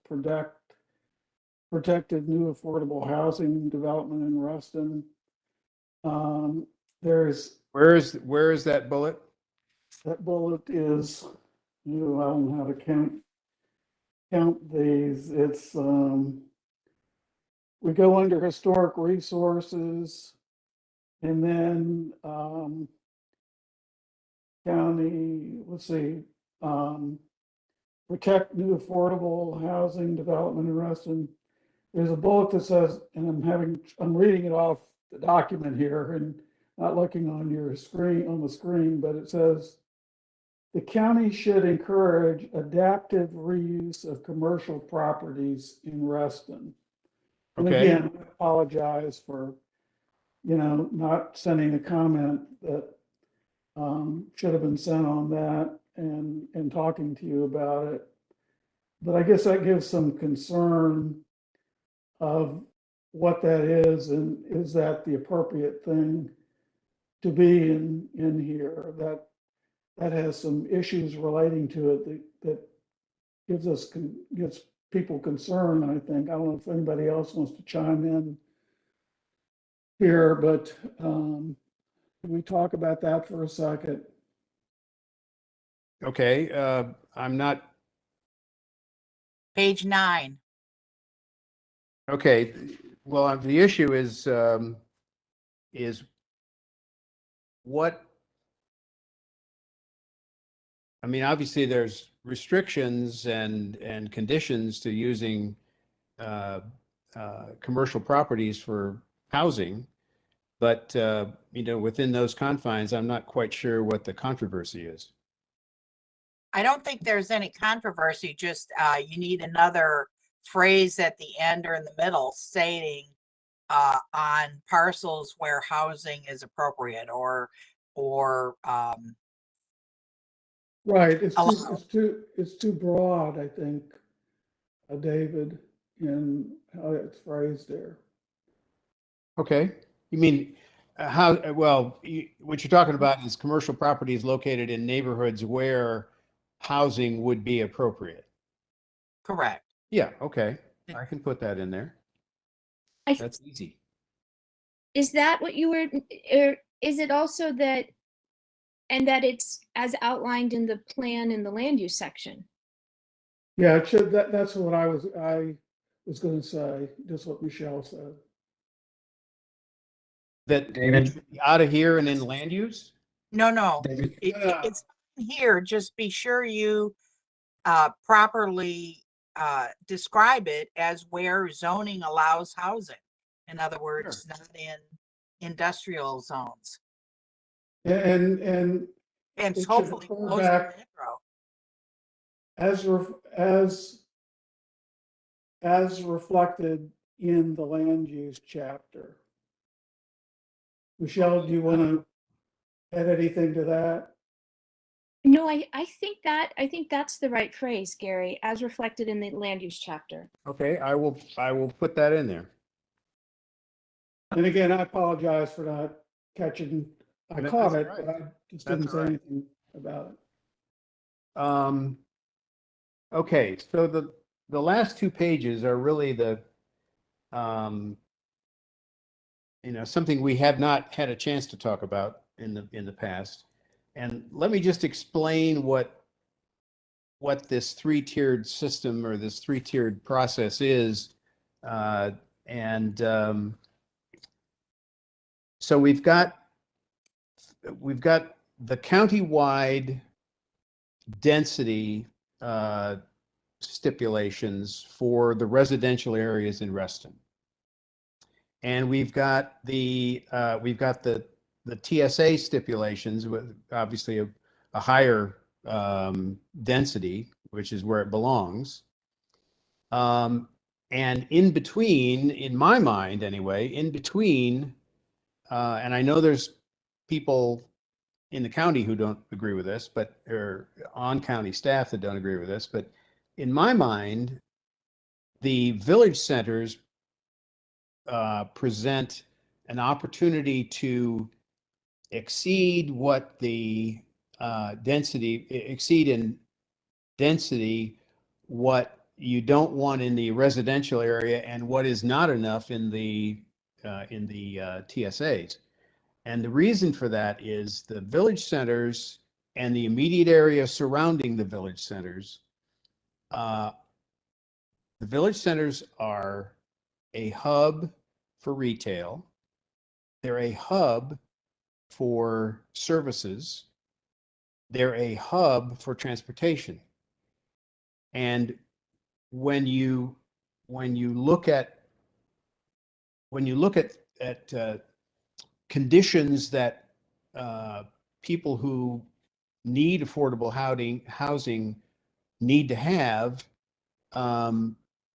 protected new affordable housing development in Reston. There's Where is that bullet? that bullet is, I don't know how to count these. It's we go under historic resources and then county, let's see, protect new affordable housing development in Reston. There's a bullet that says, and I'm reading it off the document here and not looking on your screen, on the screen, but it says, the county should encourage adaptive reuse of commercial properties in Reston. And Okay. again, I apologize for, not sending a comment that should have been sent on that and talking to you about it. But I guess that gives some concern of what that is and is that the appropriate thing to be in here, that has some issues relating to it that gives people concern, I think. I don't know if anybody else wants to chime in here, but can we talk about that for a second? Okay, I'm not. Page 9. Okay, well, the issue is what, I mean, obviously there's restrictions and conditions to using commercial properties for housing, but within those confines, I'm not quite sure what the controversy is. I don't think there's any controversy, just you need another phrase at the end or in the middle stating on parcels where housing is appropriate or Right, it's too broad, I think, David, in how it's phrased there. Okay, you mean what you're talking about is commercial properties located in neighborhoods where housing would be appropriate. correct. Yeah, okay, I can put that in there. That's easy. Is that what you were, or is it also that it's as outlined in the plan in the land use section? Yeah, it should, that's what I was going to say, just what Michelle said. That David? should be out of here and in land use? No. David? It's here. Just be sure you properly describe it as where zoning allows housing. In other words, not in industrial zones. And And it should hopefully refer close back metro. as reflected in the land use chapter. Michelle, do you want to add anything to that? No, I think that's the right phrase, Gary, as reflected in the land use chapter. Okay, I will put that in there. And again, I apologize for not catching, I caught it, but I just didn't say anything about it. Okay, so the last two pages are really something we have not had a chance to talk about in the past. And let me just explain what this three-tiered system or this three-tiered process is. So we've got the county-wide density stipulations for the residential areas in Reston. And we've got the TSA stipulations with obviously a higher density, which is where it belongs. And in between, in my mind anyway, in between, and I know there's people in the county who don't agree with this, or on county staff that don't agree with this, but in my mind, the village centers present an opportunity to exceed what the exceed in density what you don't want in the residential area and what is not enough in the TSAs. And the reason for that is the village centers and the immediate area surrounding the village centers. The village centers are a hub for retail. They're a hub for services. They're a hub for transportation. And when you look at conditions that people who need affordable housing need to have,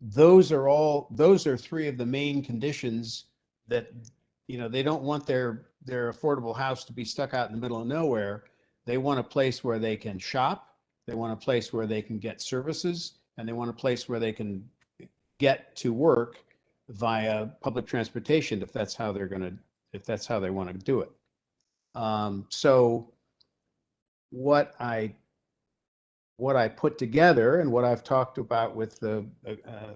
those are three of the main conditions that, they don't want their affordable house to be stuck out in the middle of nowhere. They want a place where they can shop. They want a place where they can get services, and they want a place where they can get to work via public transportation if that's how they want to do it. So what I put together and what I've talked about with the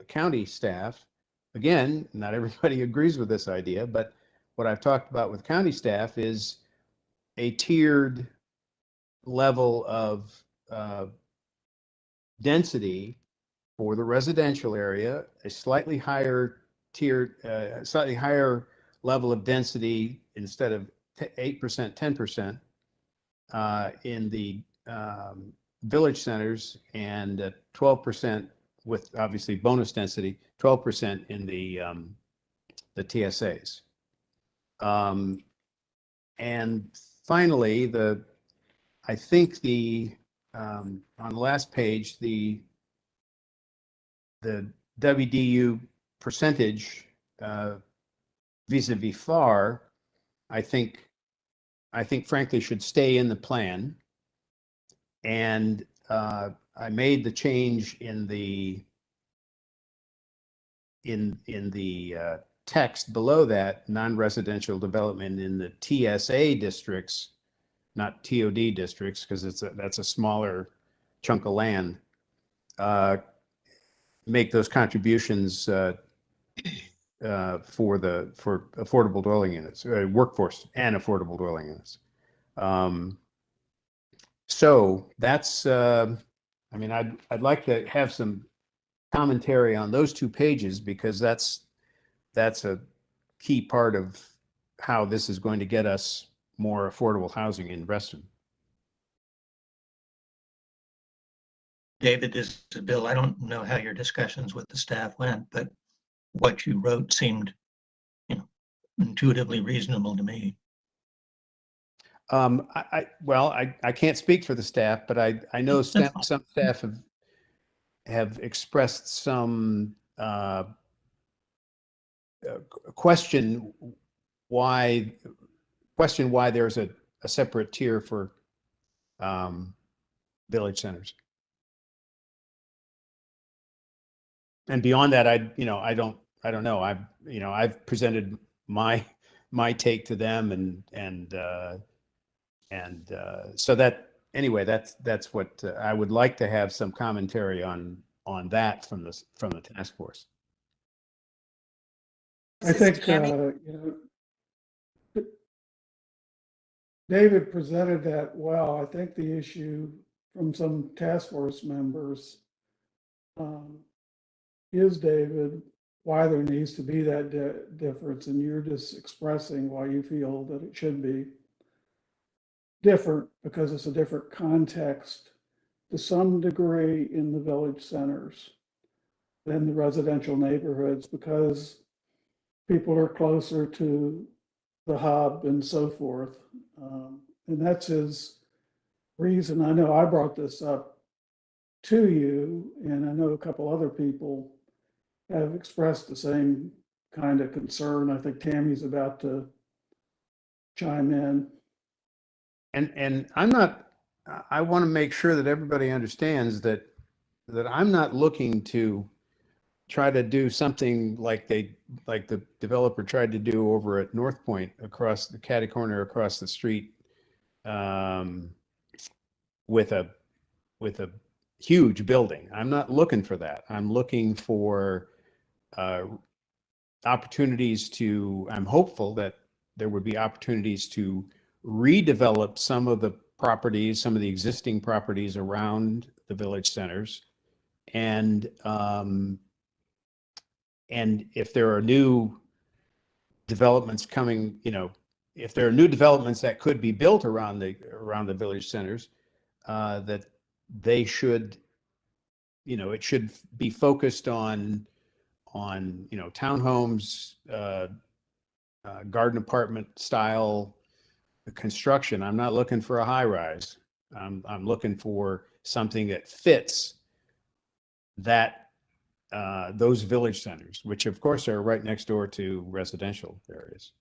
county staff, again, not everybody agrees with this idea, but what I've talked about with county staff is a tiered level of density for the residential area, a slightly higher slightly higher level of density instead of 8%, 10% in the village centers, and 12% with obviously bonus density, 12% in the TSAs. And finally, I think on the last page, the WDU percentage vis-a-vis FAR, I think frankly should stay in the plan. And I made the change in the text below that, non-residential development in the TSA districts, not TOD districts, because that's a smaller chunk of land. Make those contributions for affordable dwelling units, workforce and affordable dwelling units. So that's, I'd like to have some commentary on those 2 pages, because that's a key part of how this is going to get us more affordable housing in Reston. David, this is Bill. I don't know how your discussions with the staff went, but what you wrote seemed, intuitively reasonable to me. I can't speak for the staff, but I know some staff have expressed some question why there's a separate tier for village centers. And beyond that, I don't know. I've presented my take to them, and so that, anyway, that's what I would like to have some commentary on that from the task force. I think, David presented that well. I think the issue from some task force members is, David, why there needs to be that difference, and you're just expressing why you feel that it should be different because it's a different context to some degree in the village centers than the residential neighborhoods because people are closer to the hub and so forth. And that's his reason. I know I brought this up to you, and I know a couple other people have expressed the same kind of concern. I think Tammy's about to chime in. And I'm not, I want to make sure that everybody understands that I'm not looking to try to do something like the developer tried to do over at North Point across the catty corner across the street, with a huge building. I'm not looking for that. I'm looking for opportunities to, I'm hopeful that there would be opportunities to redevelop some of the properties, some of the existing properties around the village centers. And if there are new developments coming, if there are new developments that could be built around the village centers, that they should, it should be focused on townhomes, garden apartment style construction. I'm not looking for a high rise. I'm looking for something that fits those village centers, which of course are right next door to residential areas.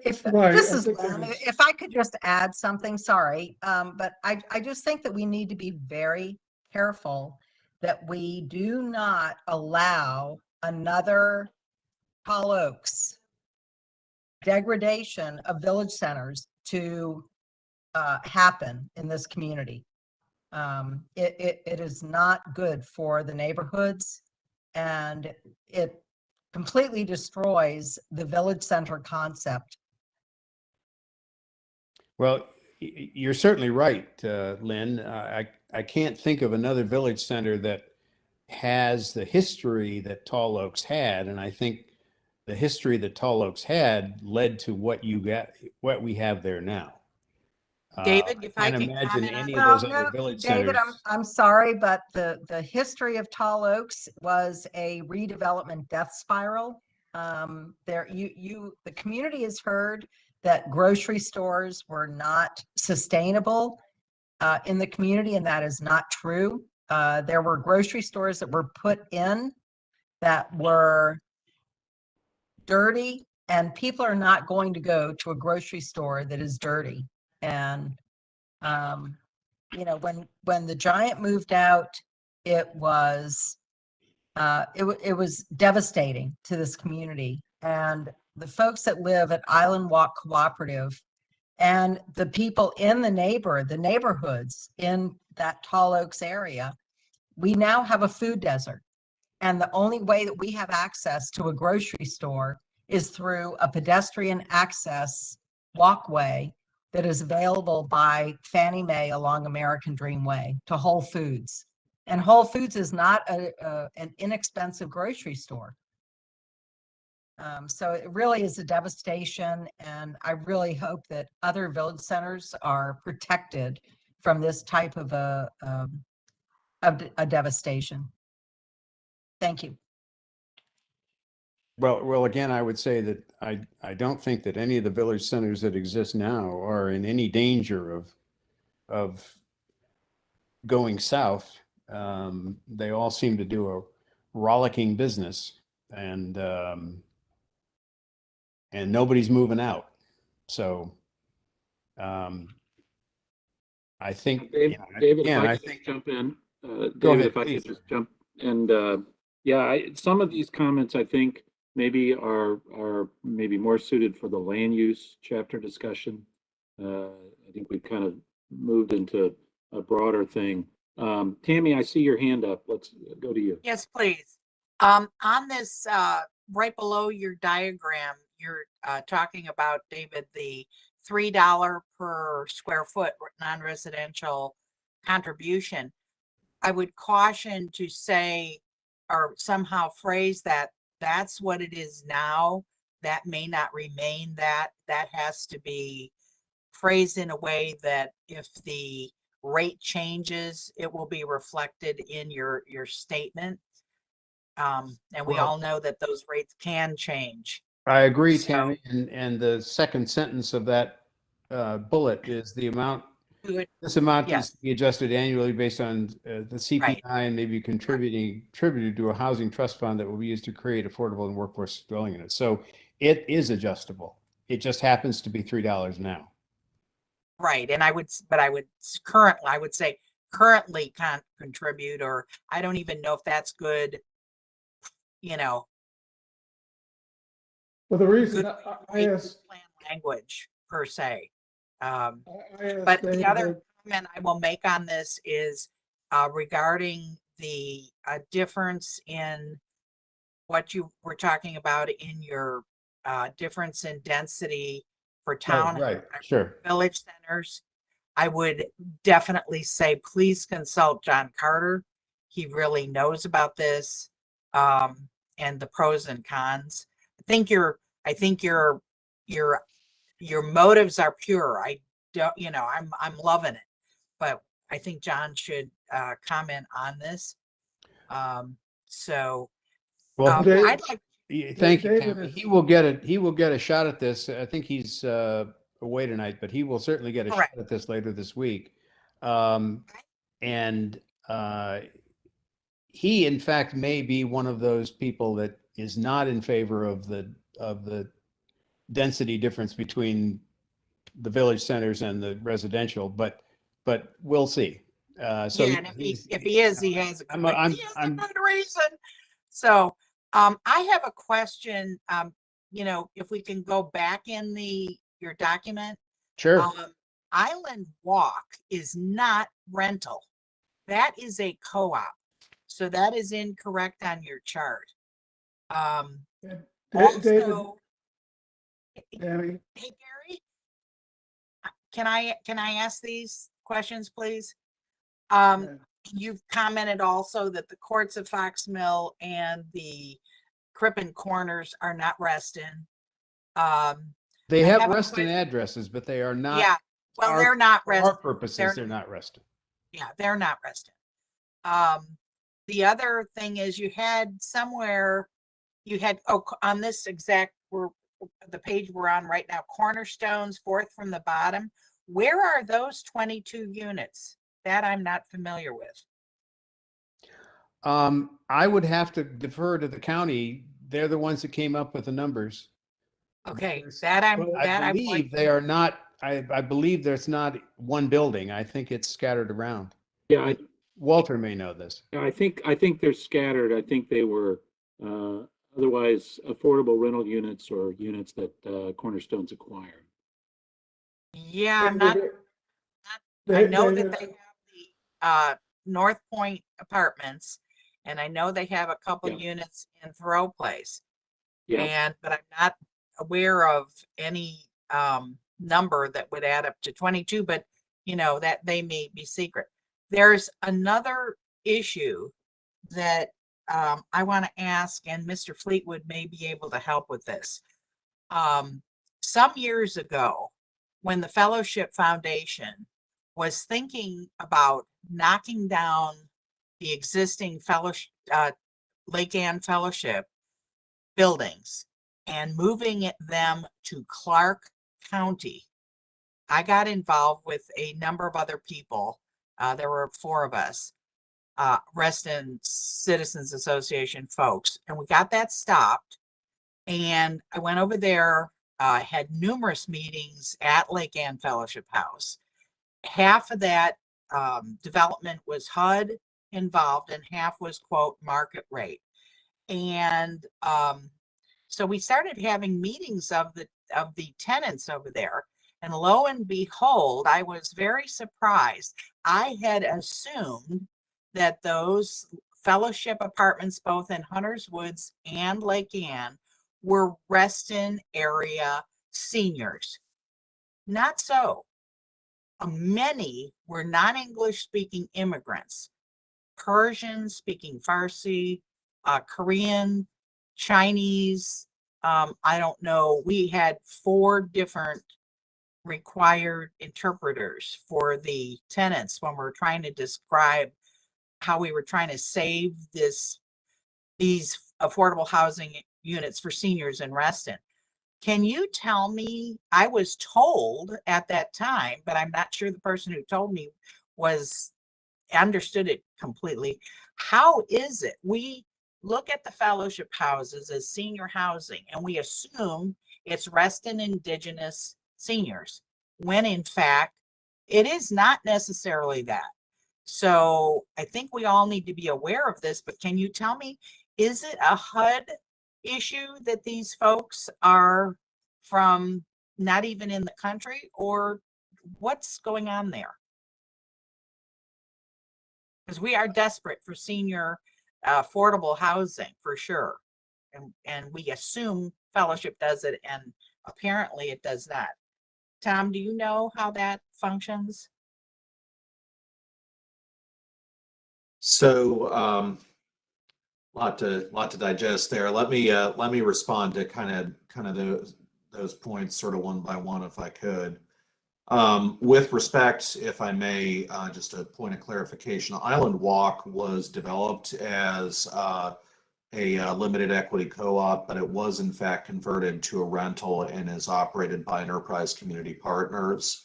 If Right, this I is think Lynn, there's- if I could just add something, sorry, but I just think that we need to be very careful that we do not allow another Tall Oaks degradation of village centers to happen in this community. It is not good for the neighborhoods, and it completely destroys the village center concept. Well, you're certainly right, Lynn. I can't think of another village center that has the history that Tall Oaks had, and I think the history that Tall Oaks had led to what we have there now. David, if I can't could imagine comment on any that. of those Well, other no, village David, centers. I'm sorry, but the history of Tall Oaks was a redevelopment death spiral. The community has heard that grocery stores were not sustainable in the community, and that is not true. There were grocery stores that were put in that were dirty, and people are not going to go to a grocery store that is dirty. And when the Giant moved out, it was devastating to this community. And the folks that live at Island Walk Cooperative and the people in the neighborhoods in that Tall Oaks area, we now have a food desert. And the only way that we have access to a grocery store is through a pedestrian access walkway that is available by Fannie Mae along American Dream Way to Whole Foods. And Whole Foods is not an inexpensive grocery store. So it really is a devastation, and I really hope that other village centers are protected from this type of a devastation. Thank you. Well, again, I would say that I don't think that any of the village centers that exist now are in any danger of going south. They all seem to do a rollicking business, and nobody's moving out. So I think, David, again, if I I could think, jump in, go David, ahead, if I please. could just jump and yeah, some of these comments I think maybe are maybe more suited for the land use chapter discussion. I think we've kind of moved into a broader thing. Tammy, I see your hand up. Let's go to you. Yes, please. On this, right below your diagram, you're talking about, David, the $3 per square foot non-residential contribution, I would caution to say, or somehow phrase that that's what it is now. That may not remain that. That has to be phrased in a way that if the rate changes, it will be reflected in your statement. And we Well- all know that those rates can change. I agree, So- Tammy, and the second sentence of that bullet is the amount, Good. this amount Yes. is to be adjusted annually based on the CPI and maybe contributed to a housing trust fund that will be used to create affordable and workforce dwelling units. So it is adjustable. It just happens to be $3 now. Right. And I would say currently contribute, or I don't even know if that's good, you know, Well, the reason good I asked, plan language per se. I asked But the other David, comment I will make on this is regarding the difference in what you were talking about in your difference in density for town Right, sure. village centers. I would definitely say, please consult John Carter. He really knows about this and the pros and cons. I think your motives are pure. I don't, I'm loving it, but I think John should comment on this. Well, I'd like. thank you, David Tammy. is- He will get a shot at this. I think he's away tonight, but he will certainly get a Correct. shot at this later this week. And he, in fact, may be one of those people that is not in favor of the density difference between the village centers and the residential, but we'll see. So Yeah, and if he is, he has a I'm- good, I'm- he has a I'm- good reason. So, I have a question. If we can go back in your document. Sure. Island Walk is not rental. That is a co-op. So that is incorrect on your chart. David, Also, Tammy, hey, Gary, can I ask these questions, please? yeah. You've commented also that the courts of Fox Mill and the Crippen Corners are not Reston. They I have have a Reston question. addresses, but they are not. Yeah, well, our- they're not For our Reston. purposes, they're not Reston. Yeah, they're not Reston. The other thing is you had on this exact, the page we're on right now, Cornerstones, fourth from the bottom. Where are those 22 units? That I'm not familiar with. I would have to defer to the county. They're the ones that came up with the numbers. Okay, There's- I I believe they are not, I believe there's not one building. I think it's scattered around. Yeah, Walter may know this. I think they're scattered. I think they were otherwise affordable rental units or units that Cornerstone's acquired. Yeah, I'm not. I know that they have the North Point Apartments, and I know they have a couple Yeah. units in Thoreau Place. Yeah. But I'm not aware of any number that would add up to 22, but that they may be secret. There's another issue that I want to ask, and Mr. Fleetwood may be able to help with this. Some years ago, when the Fellowship Foundation was thinking about knocking down the existing fellowship, Lake Ann Fellowship buildings and moving them to Clark County, I got involved with a number of other people. There were 4 of us, Reston Citizens Association folks, and we got that stopped. And I went over there, had numerous meetings at Lake Ann Fellowship House. Half of that development was HUD involved, and half was, quote, market rate. And so we started having meetings of the tenants over there. And lo and behold, I was very surprised. I had assumed that those fellowship apartments, both in Hunters Woods and Lake Ann, were Reston area seniors. Not so. Many were non-English speaking immigrants, Persian speaking Farsi, Korean, Chinese. I don't know. We had 4 different required interpreters for the tenants when we're trying to describe how we were trying to save these affordable housing units for seniors in Reston. Can you tell me, I was told at that time, but I'm not sure the person who told me understood it completely. How is it we look at the fellowship houses as senior housing and we assume it's Reston Indigenous seniors, when in fact, it is not necessarily that. So I think we all need to be aware of this, but can you tell me, is it a HUD issue that these folks are from not even in the country, or what's going on there? Because we are desperate for senior affordable housing for sure. And we assume fellowship does it, and apparently it does not. Tom, do you know how that functions? So lot to digest there. Let me respond to kind of those points sort of one by one if I could. With respect, if I may, just a point of clarification, Island Walk was developed as a limited equity co-op, but it was in fact converted to a rental and is operated by Enterprise Community Partners.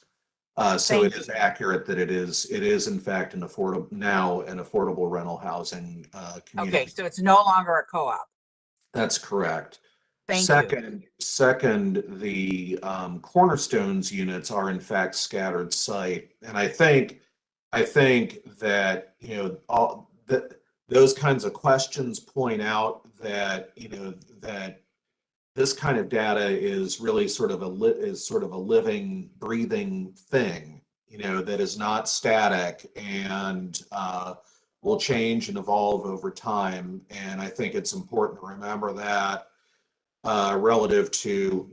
So it is accurate that it is in fact an affordable rental housing community. Okay, so it's no longer a co-op. That's correct. Thank you. Second, the Cornerstones units are in fact scattered site, and I think that those kinds of questions point out that that this kind of data is really sort of a living, breathing thing, that is not static and will change and evolve over time. And I think it's important to remember that relative to,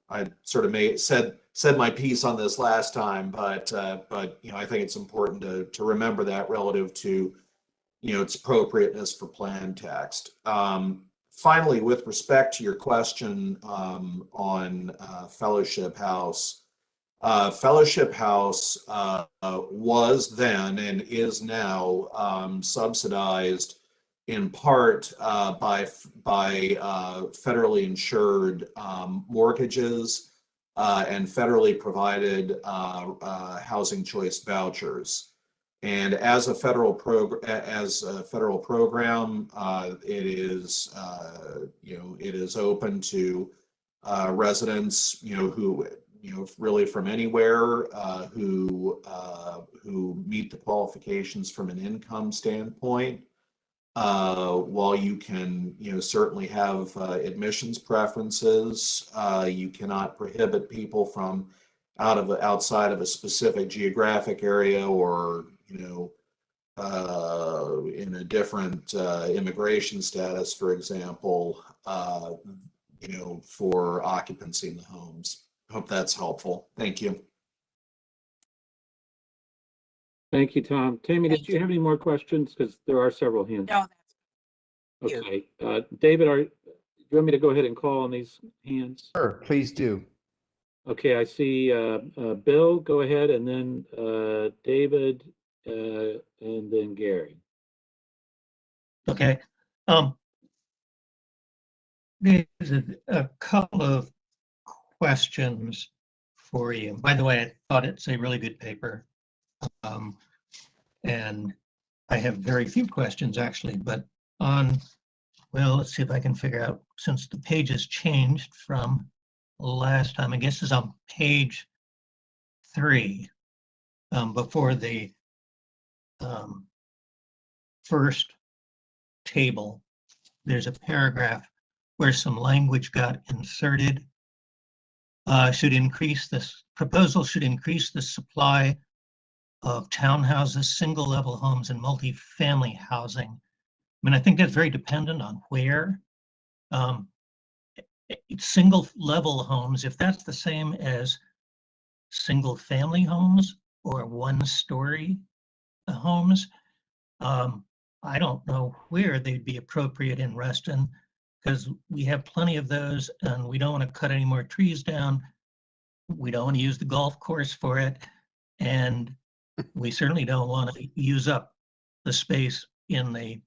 I sort of said my piece on this last time, but I think it's important to remember that relative to, its appropriateness for plan text. Finally, with respect to your question on Fellowship House, Fellowship House was then and is now subsidized in part by federally insured mortgages and federally provided housing choice vouchers. And as a federal program, it is open to residents, who really from anywhere who meet the qualifications from an income standpoint. While you can, certainly have admissions preferences, you cannot prohibit people from outside of a specific geographic area or in a different immigration status, for example, for occupancy in the homes. Hope that's helpful. Thank you. Thank you, Tom. Tammy, did you have any more questions? Because there are several hands. No, that's okay. David, do you want me to go ahead and call on these hands? Sure, please do. Okay, I see Bill, go ahead, and then David, and then Gary. Okay. There's a couple of questions for you. By the way, I thought it's a really good paper. And I have very few questions actually, but well, let's see if I can figure out, since the pages changed from last time, I guess it's on page 3, before the first table, there's a paragraph where some language got inserted. Proposal should increase the supply of townhouses, single level homes, and multifamily housing. I mean, I think that's very dependent on where. single level homes, if that's the same as single family homes or 1-story homes, I don't know where they'd be appropriate in Reston, because we have plenty of those and we don't want to cut any more trees down. We don't want to use the golf course for it. And we certainly don't want to use up the space in the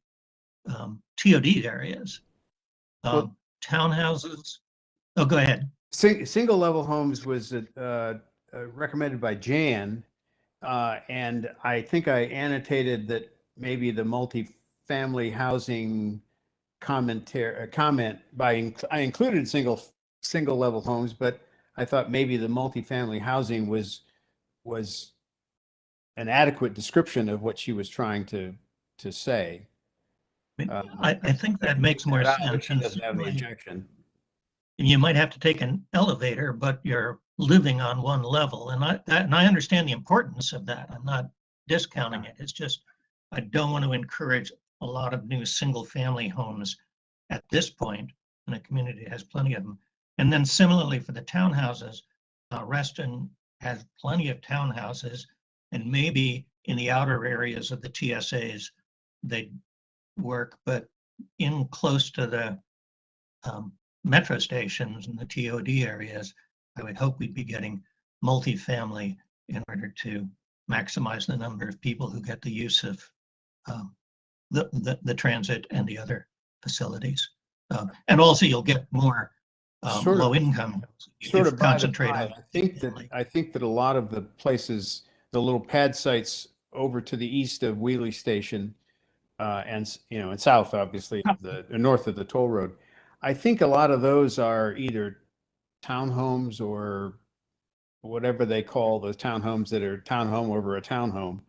TOD areas. Well- Townhouses. Oh, go ahead. Single level homes was recommended by Jan. And I think I annotated that maybe the multifamily housing comment I included single level homes, but I thought maybe the multifamily housing was an adequate description of what she was trying to say. I think that makes more sense. She doesn't have any objection. You might have to take an elevator, but you're living on one level. And I understand the importance of that. I'm not discounting it. It's just, I don't want to encourage a lot of new single family homes at this point in a community that has plenty of them. And then similarly for the townhouses, Reston has plenty of townhouses, and maybe in the outer areas of the TSAs, they work, but in close to the metro stations and the TOD areas, I would hope we'd be getting multifamily in order to maximize the number of people who get the use of the transit and the other facilities. And also you'll get more low income. Sort of concentrate on. I think that a lot of the places, the little pad sites over to the east of Wheelie Station, and and south, obviously, the north of the toll road, I think a lot of those are either townhomes or whatever they call those townhomes that are townhome over a townhome.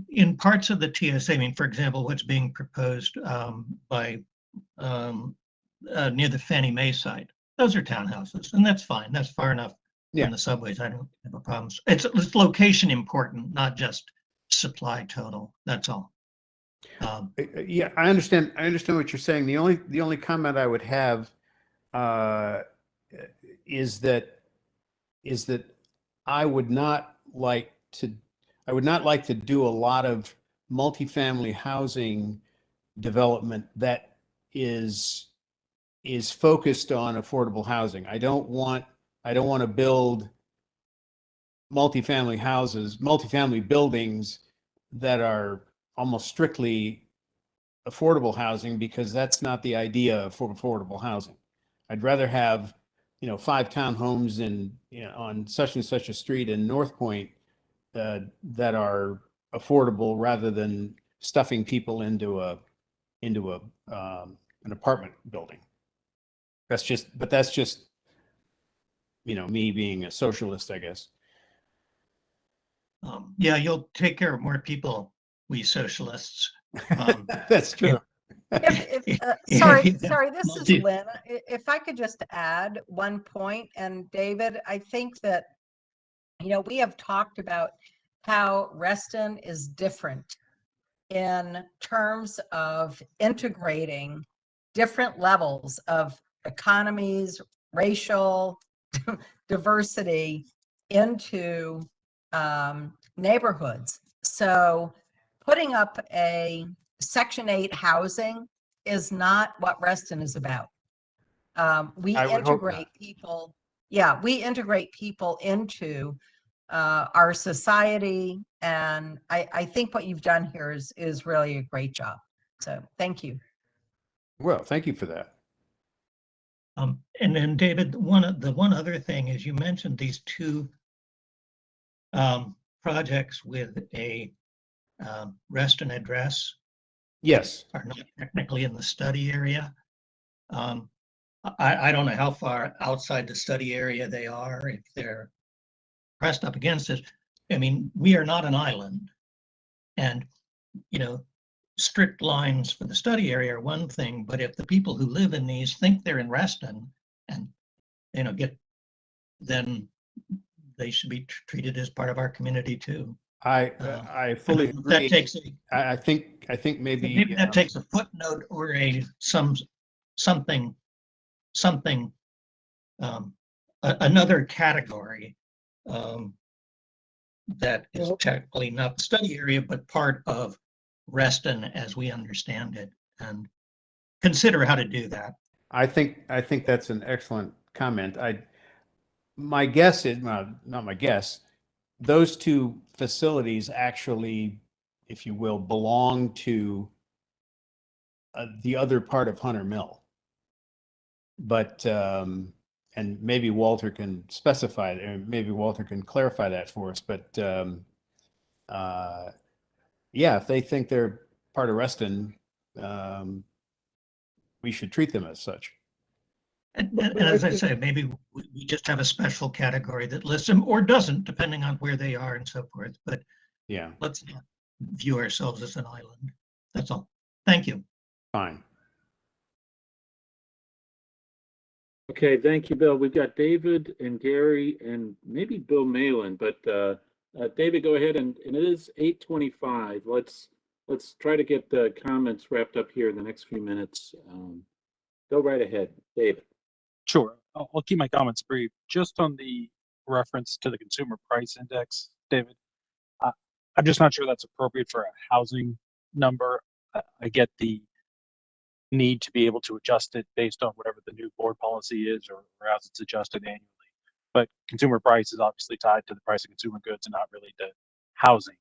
In parts of the TSA, I mean, for example, what's being proposed by near the Fannie Mae site, those are townhouses, and that's fine. That's far enough from the subways. I don't have a problem. It's location important, not just supply total. That's all. Yeah, I understand what you're saying. The only comment I would have is that I would not like to do a lot of multifamily housing development that is focused on affordable housing. I don't want to build multifamily buildings that are almost strictly affordable housing, because that's not the idea of affordable housing. I'd rather have 5 townhomes on such and such a street in North Point that are affordable, rather than stuffing people into an apartment building. That's just me being a socialist, I guess. Yeah, you'll take care of more people, we socialists. That's true. Sorry, this is Lynn. If I could just add one point, and David, I think that, we have talked about how Reston is different in terms of integrating different levels of economies, racial diversity into neighborhoods. So putting up a Section 8 housing is not what Reston is about. We integrate people. Yeah, we integrate people into our society. And I think what you've done here is really a great job. So thank you. Well, thank you for that. And then David, the one other thing is, you mentioned these 2 projects with a Reston address. Yes. Are not technically in the study area. I don't know how far outside the study area they are, if they're pressed up against it. I mean, we are not an island, and strict lines for the study area are one thing, but if the people who live in these think they're in Reston and then they should be treated as part of our community too. I fully agree. That takes I think maybe that takes a footnote or something something, another category that is Well- technically not the study area, but part of Reston as we understand it, and consider how to do that. I think that's an excellent comment. My guess is, well, not my guess, those two facilities actually, if you will, belong to the other part of Hunter Mill. But and maybe Walter can specify it, or maybe Walter can clarify that for us. But yeah, if they think they're part of Reston, we should treat them as such. And as I say, maybe we just have a special category that lists them or doesn't, depending on where they are and so forth. But yeah, let's not view ourselves as an island. That's all. Thank you. Fine. Okay, thank you, Bill. We've got David and Gary and maybe Bill Malin, but David, go ahead, and it is 8:25. Let's try to get the comments wrapped up here in the next few minutes. Go right ahead, David. Sure. I'll keep my comments brief. Just on the reference to the consumer price index, David, I'm just not sure that's appropriate for a housing number. I get the need to be able to adjust it based on whatever the new board policy is or as it's adjusted annually. But consumer price is obviously tied to the price of consumer goods and not really to housing.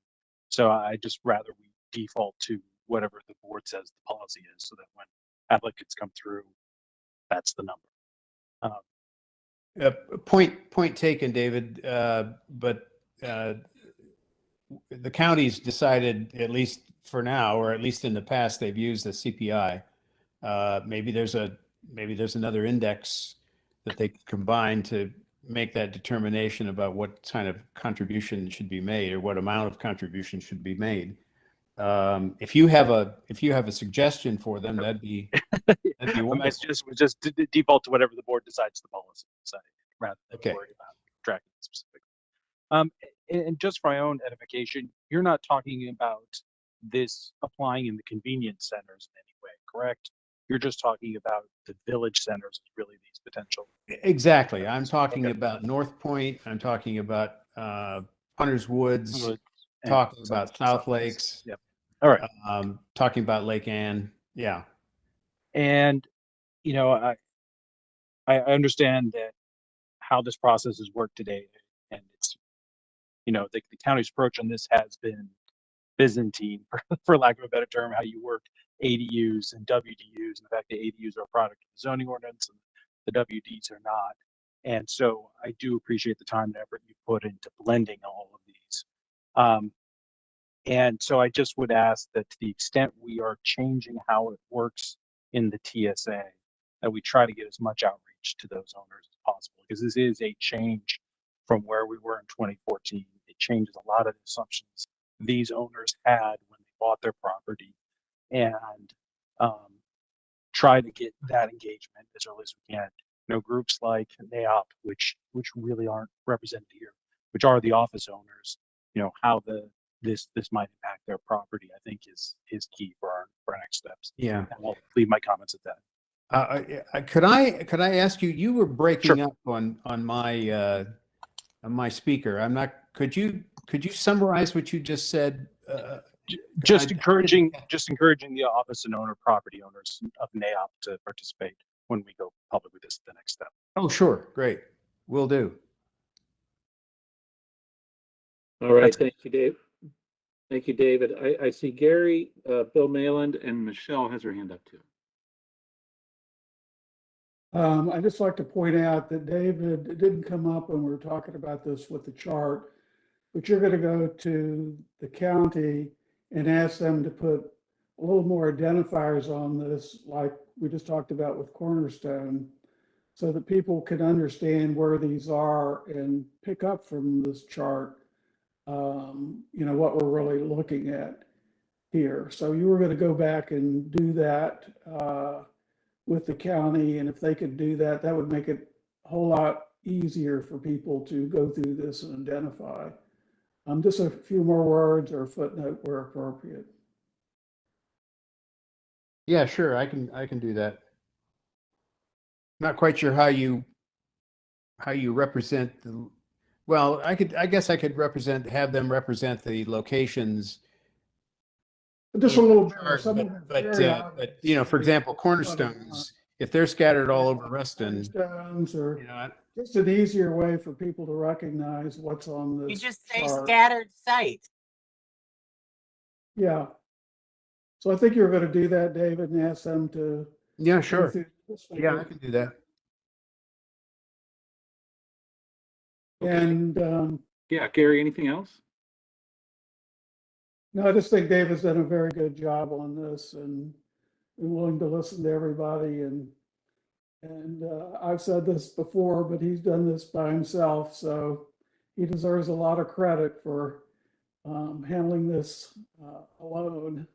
So I just rather we default to whatever the board says the policy is, so that when applicants come through, that's the number. Point taken, David. But the county's decided, at least for now, or at least in the past, they've used the CPI. Maybe there's another index that they combine to make that determination about what kind of contribution should be made or what amount of contribution should be made. If you have a suggestion for them, that'd be wonderful. My suggestion was just default to whatever the board decides the policy side, rather than worry about tracking it specifically. And just for my own edification, you're not talking about this applying in the convenience centers in any way, correct? You're just talking about the village centers, really these potential. Exactly. I'm talking about North Point. I'm talking about Hunters Woods. Talking about South Lakes. Yep. All right. Talking about Lake Ann. Yeah. And I understand that how this process has worked today, and it's the county's approach on this has been Byzantine, for lack of a better term, how you work ADUs and WDUs, and the fact that ADUs are a product of the zoning ordinance and the WDs are not. And so I do appreciate the time and effort you put into blending all of these. And so I just would ask that to the extent we are changing how it works in the TSA, that we try to get as much outreach to those owners as possible, because this is a change from where we were in 2014. It changes a lot of the assumptions these owners had when they bought their property, and try to get that engagement as early as we can. Groups like NAOP, which really aren't represented here, which are the office owners, how this might impact their property, I think is key for our next steps. Yeah. And I'll leave my comments at that. Could I ask you? You were breaking up on my speaker. I'm not. Could you summarize what you just said? Just encouraging the office and owner property owners of NAOP to participate when we go public with this, the next step. Oh, sure. Great. Will do. All right. Thank you, Dave. Thank you, David. I see Gary, Bill Malin, and Michelle has her hand up too. I'd just like to point out that David, it didn't come up when we were talking about this with the chart, but you're going to go to the county and ask them to put a little more identifiers on this, like we just talked about with Cornerstone, so that people can understand where these are and pick up from this chart, what we're really looking at here. So you were going to go back and do that with the county, and if they could do that, that would make it a whole lot easier for people to go through this and identify. Just a few more words or a footnote where appropriate. Yeah, sure. I can do that. Not quite sure how you represent the, well, I guess I could have them represent the locations Just a in the little bit, chart, some of them very but you know, for example, cornerstones, if they're scattered all over Reston, Cornerstones, or you know, just an easier way for people to recognize what's on You this just say chart. scattered site. Yeah. So I think you're going to do that, David, and ask them to. yeah, go sure. through this Yeah, I figure. can do that. And Yeah, Gary, anything else? no, I just think David's done a very good job on this and willing to listen to everybody. And I've said this before, but he's done this by himself, so he deserves a lot of credit for handling this alone.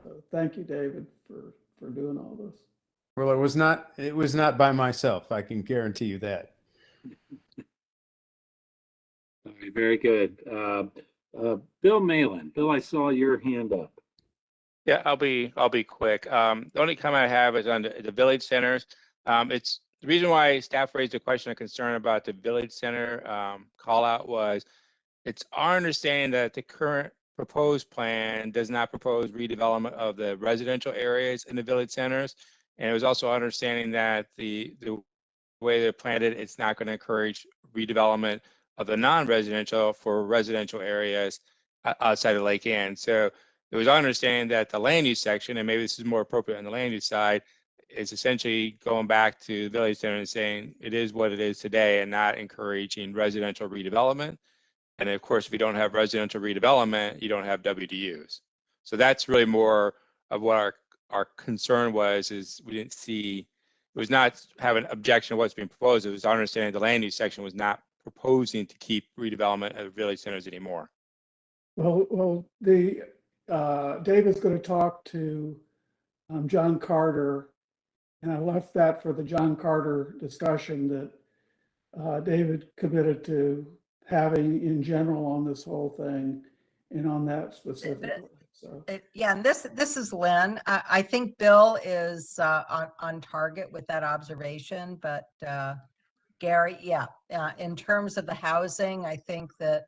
So thank you, David, for doing all this. Well, it was not by myself. I can guarantee you that. All right, very good. Bill Malin. Bill, I saw your hand up. Yeah, I'll be quick. The only comment I have is on the village centers. It's the reason why staff raised a question of concern about the village center call out was it's our understanding that the current proposed plan does not propose redevelopment of the residential areas in the village centers. And it was also our understanding that the way they're planned it's not going to encourage redevelopment of the non-residential for residential areas outside of Lake Ann. So it was our understanding that the land use section, and maybe this is more appropriate on the land use side, is essentially going back to the village center and saying it is what it is today and not encouraging residential redevelopment. And of course, if you don't have residential redevelopment, you don't have WDUs. So that's really more of what our concern was, is we didn't see, it was not have an objection to what's being proposed. It was our understanding the land use section was not proposing to keep redevelopment of village centers anymore. Well, David's going to talk to John Carter, and I left that for the John Carter discussion that David committed to having in general on this whole thing and on that specifically. So Yeah, and this is Lynn. I think Bill is on target with that observation, but Gary, yeah, in terms of the housing, I think that,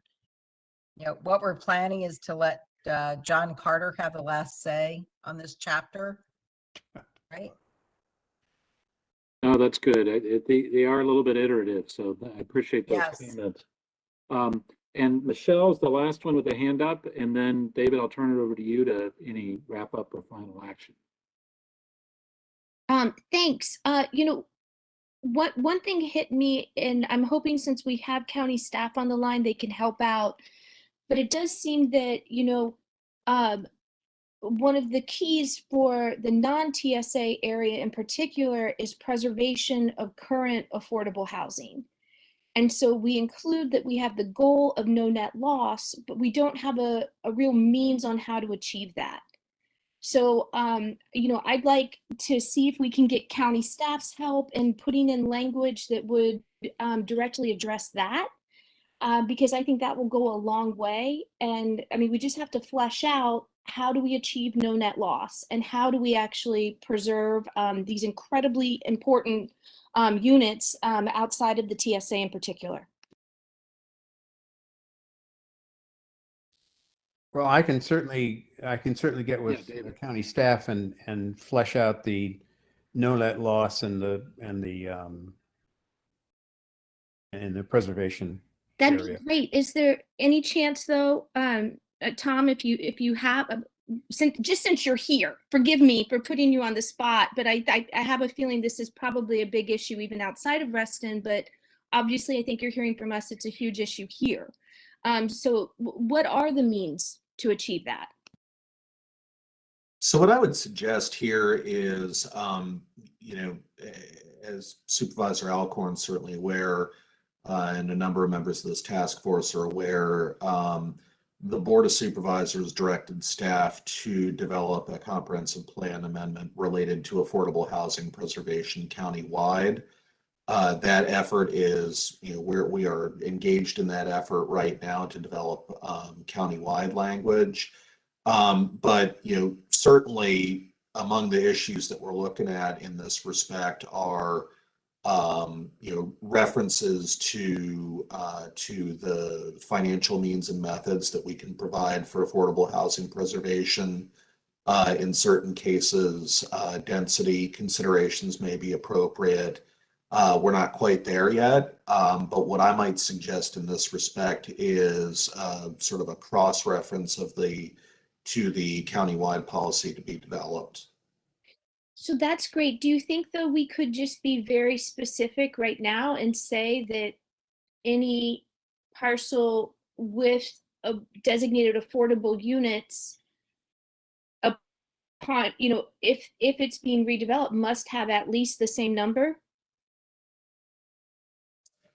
you know, what we're planning is to let John Carter have the last say on this chapter, right? No, that's good. They are a little bit iterative, so I appreciate those Yes. comments. And Michelle's the last one with a hand up, and then David, I'll turn it over to you to any wrap up or final action. Thanks. One thing hit me, and I'm hoping since we have county staff on the line, they can help out. But it does seem that, one of the keys for the non-TSA area in particular is preservation of current affordable housing. And so we include that we have the goal of no net loss, but we don't have a real means on how to achieve that. So, I'd like to see if we can get county staff's help in putting in language that would directly address that, because I think that will go a long way. And I mean, we just have to flesh out, how do we achieve no net loss, and how do we actually preserve these incredibly important units outside of the TSA in particular. Well, I can certainly get with the county staff and flesh out the no net loss and the preservation That'd area. be great. Is there any chance though, Tom, if you have, since you're here, forgive me for putting you on the spot, but I have a feeling this is probably a big issue even outside of Reston, but obviously I think you're hearing from us, it's a huge issue here. So what are the means to achieve that? So what I would suggest here is, as Supervisor Alcorn's certainly aware, and a number of members of this task force are aware, the Board of Supervisors directed staff to develop a comprehensive plan amendment related to affordable housing preservation countywide. That effort is, we are engaged in that effort right now to develop countywide language. But certainly among the issues that we're looking at in this respect are references to the financial means and methods that we can provide for affordable housing preservation. In certain cases, density considerations may be appropriate. We're not quite there yet, but what I might suggest in this respect is sort of a cross-reference to the countywide policy to be developed. So that's great. Do you think though we could just be very specific right now and say that any parcel with a designated affordable units upon, if it's being redeveloped, must have at least the same number?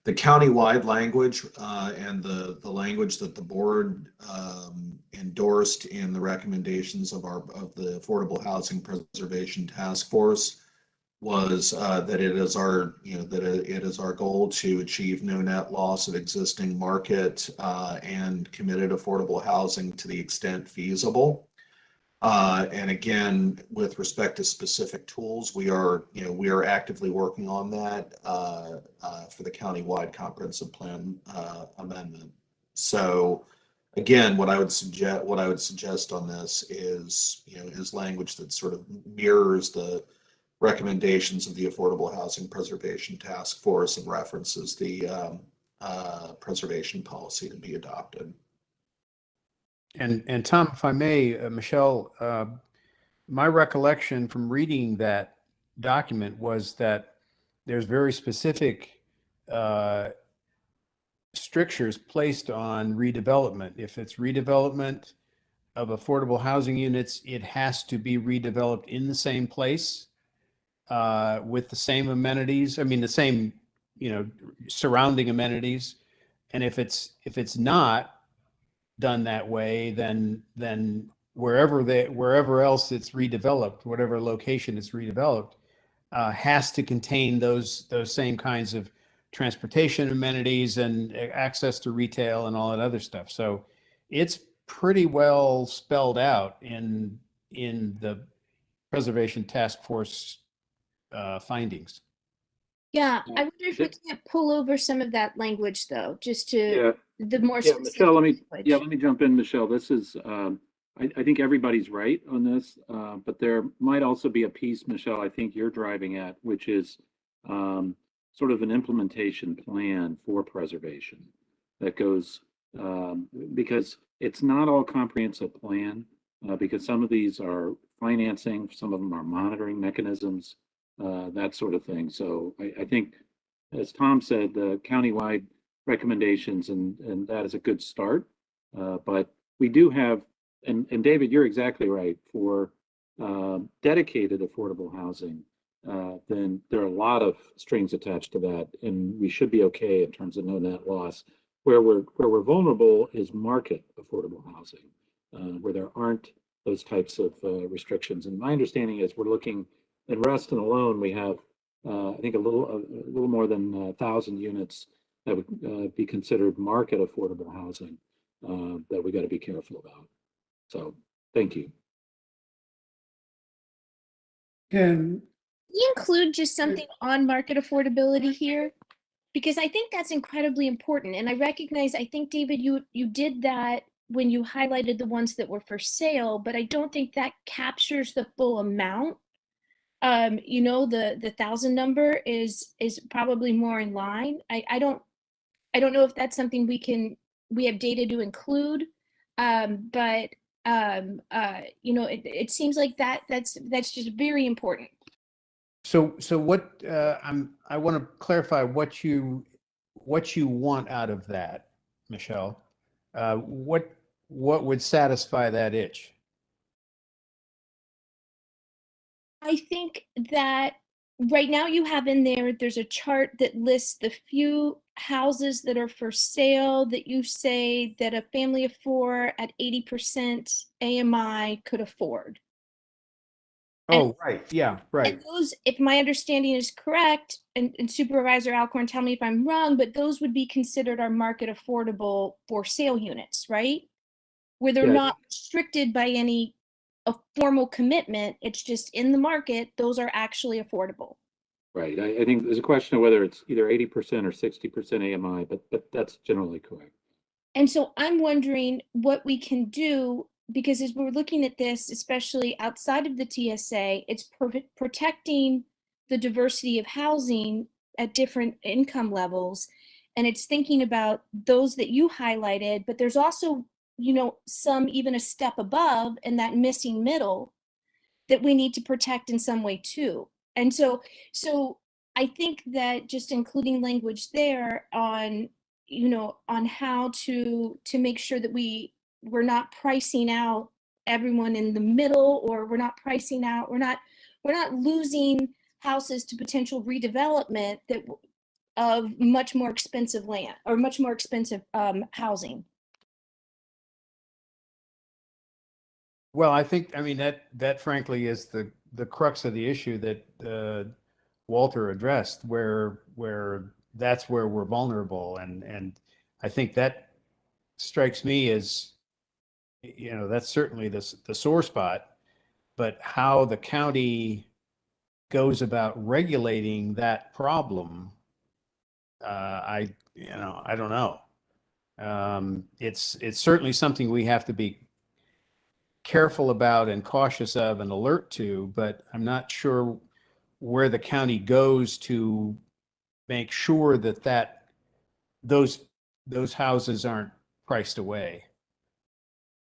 The countywide language and the language that the board endorsed in the recommendations of the Affordable Housing Preservation Task Force was that it is our goal to achieve no net loss of existing market and committed affordable housing to the extent feasible. And again, with respect to specific tools, we are actively working on that for the countywide comprehensive plan amendment. So again, what I would suggest on this is language that sort of mirrors the recommendations of the Affordable Housing Preservation Task Force and references the preservation policy to be adopted. And Tom, if I may, Michelle, my recollection from reading that document was that there's very specific strictures placed on redevelopment. If it's redevelopment of affordable housing units, it has to be redeveloped in the same place with the same amenities. I mean, the same, surrounding amenities. And if it's not done that way, then wherever else it's redeveloped, whatever location it's redeveloped, has to contain those same kinds of transportation amenities and access to retail and all that other stuff. So it's pretty well spelled out in the Preservation Task Force findings. Yeah, I wonder if we can't pull over some of that language though, just to Yeah. the more Yeah, specific Michelle, let language. me jump in, Michelle. This is, I think everybody's right on this, but there might also be a piece, Michelle, I think you're driving at, which is sort of an implementation plan for preservation that goes, because it's not all comprehensive plan, because some of these are financing, some of them are monitoring mechanisms, that sort of thing. So I think, as Tom said, the countywide recommendations, and that is a good start. But we do have, and David, you're exactly right, for dedicated affordable housing, then there are a lot of strings attached to that, and we should be okay in terms of no net loss. Where we're vulnerable is market affordable housing, where there aren't those types of restrictions. And my understanding is we're looking in Reston alone, we have I think a little more than 1,000 units that would be considered market affordable housing that we got to be careful about. So thank you. Can you include just something on market affordability here? Because I think that's incredibly important. And I recognize, I think, David, you did that when you highlighted the ones that were for sale, but I don't think that captures the full amount. The 1,000 number is probably more in line. I don't know if that's something we have data to include, but it seems like that's just very important. So what I want to clarify what you want out of that, Michelle. What would satisfy that itch? I think that right now you have in there's a chart that lists the few houses that are for sale that you say that a family of four at 80% AMI could afford. Oh, right. Yeah, right. And those, if my understanding is correct, and Supervisor Alcorn, tell me if I'm wrong, but those would be considered our market affordable for sale units, right? Where they're not restricted by a formal commitment, it's just in the market, those are actually affordable. Right. I think there's a question of whether it's either 80% or 60% AMI, but that's generally correct. And so I'm wondering what we can do, because as we're looking at this, especially outside of the TSA, it's protecting the diversity of housing at different income levels. And it's thinking about those that you highlighted, but there's also, some even a step above in that missing middle that we need to protect in some way too. And so I think that just including language there on, on how to make sure that we're not pricing out everyone in the middle, or we're not pricing out, we're not losing houses to potential redevelopment that of much more expensive land or much more expensive housing. Well, I think, I mean, that frankly is the crux of the issue that Walter addressed, where that's where we're vulnerable. And I think that strikes me as, that's certainly the sore spot, but how the county goes about regulating that problem, I don't know. It's certainly something we have to be careful about and cautious of and alert to, but I'm not sure where the county goes to make sure that those houses aren't priced away.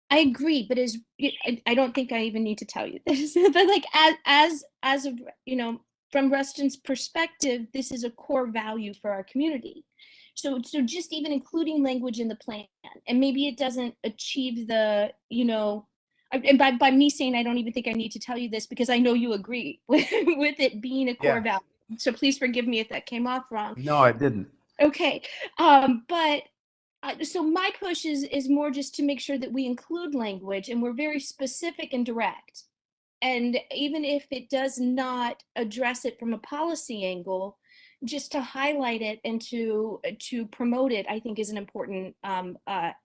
I agree, but I don't think I even need to tell you this, but like as of, from Reston's perspective, this is a core value for our community. So just even including language in the plan, and maybe it doesn't achieve the, and by me saying I don't even think I need to tell you this, because I know you agree with it being a core value. So please forgive me if that came off wrong. No, I didn't. Okay, but so my push is more just to make sure that we include language and we're very specific and direct. And even if it does not address it from a policy angle, just to highlight it and to promote it, I think is an important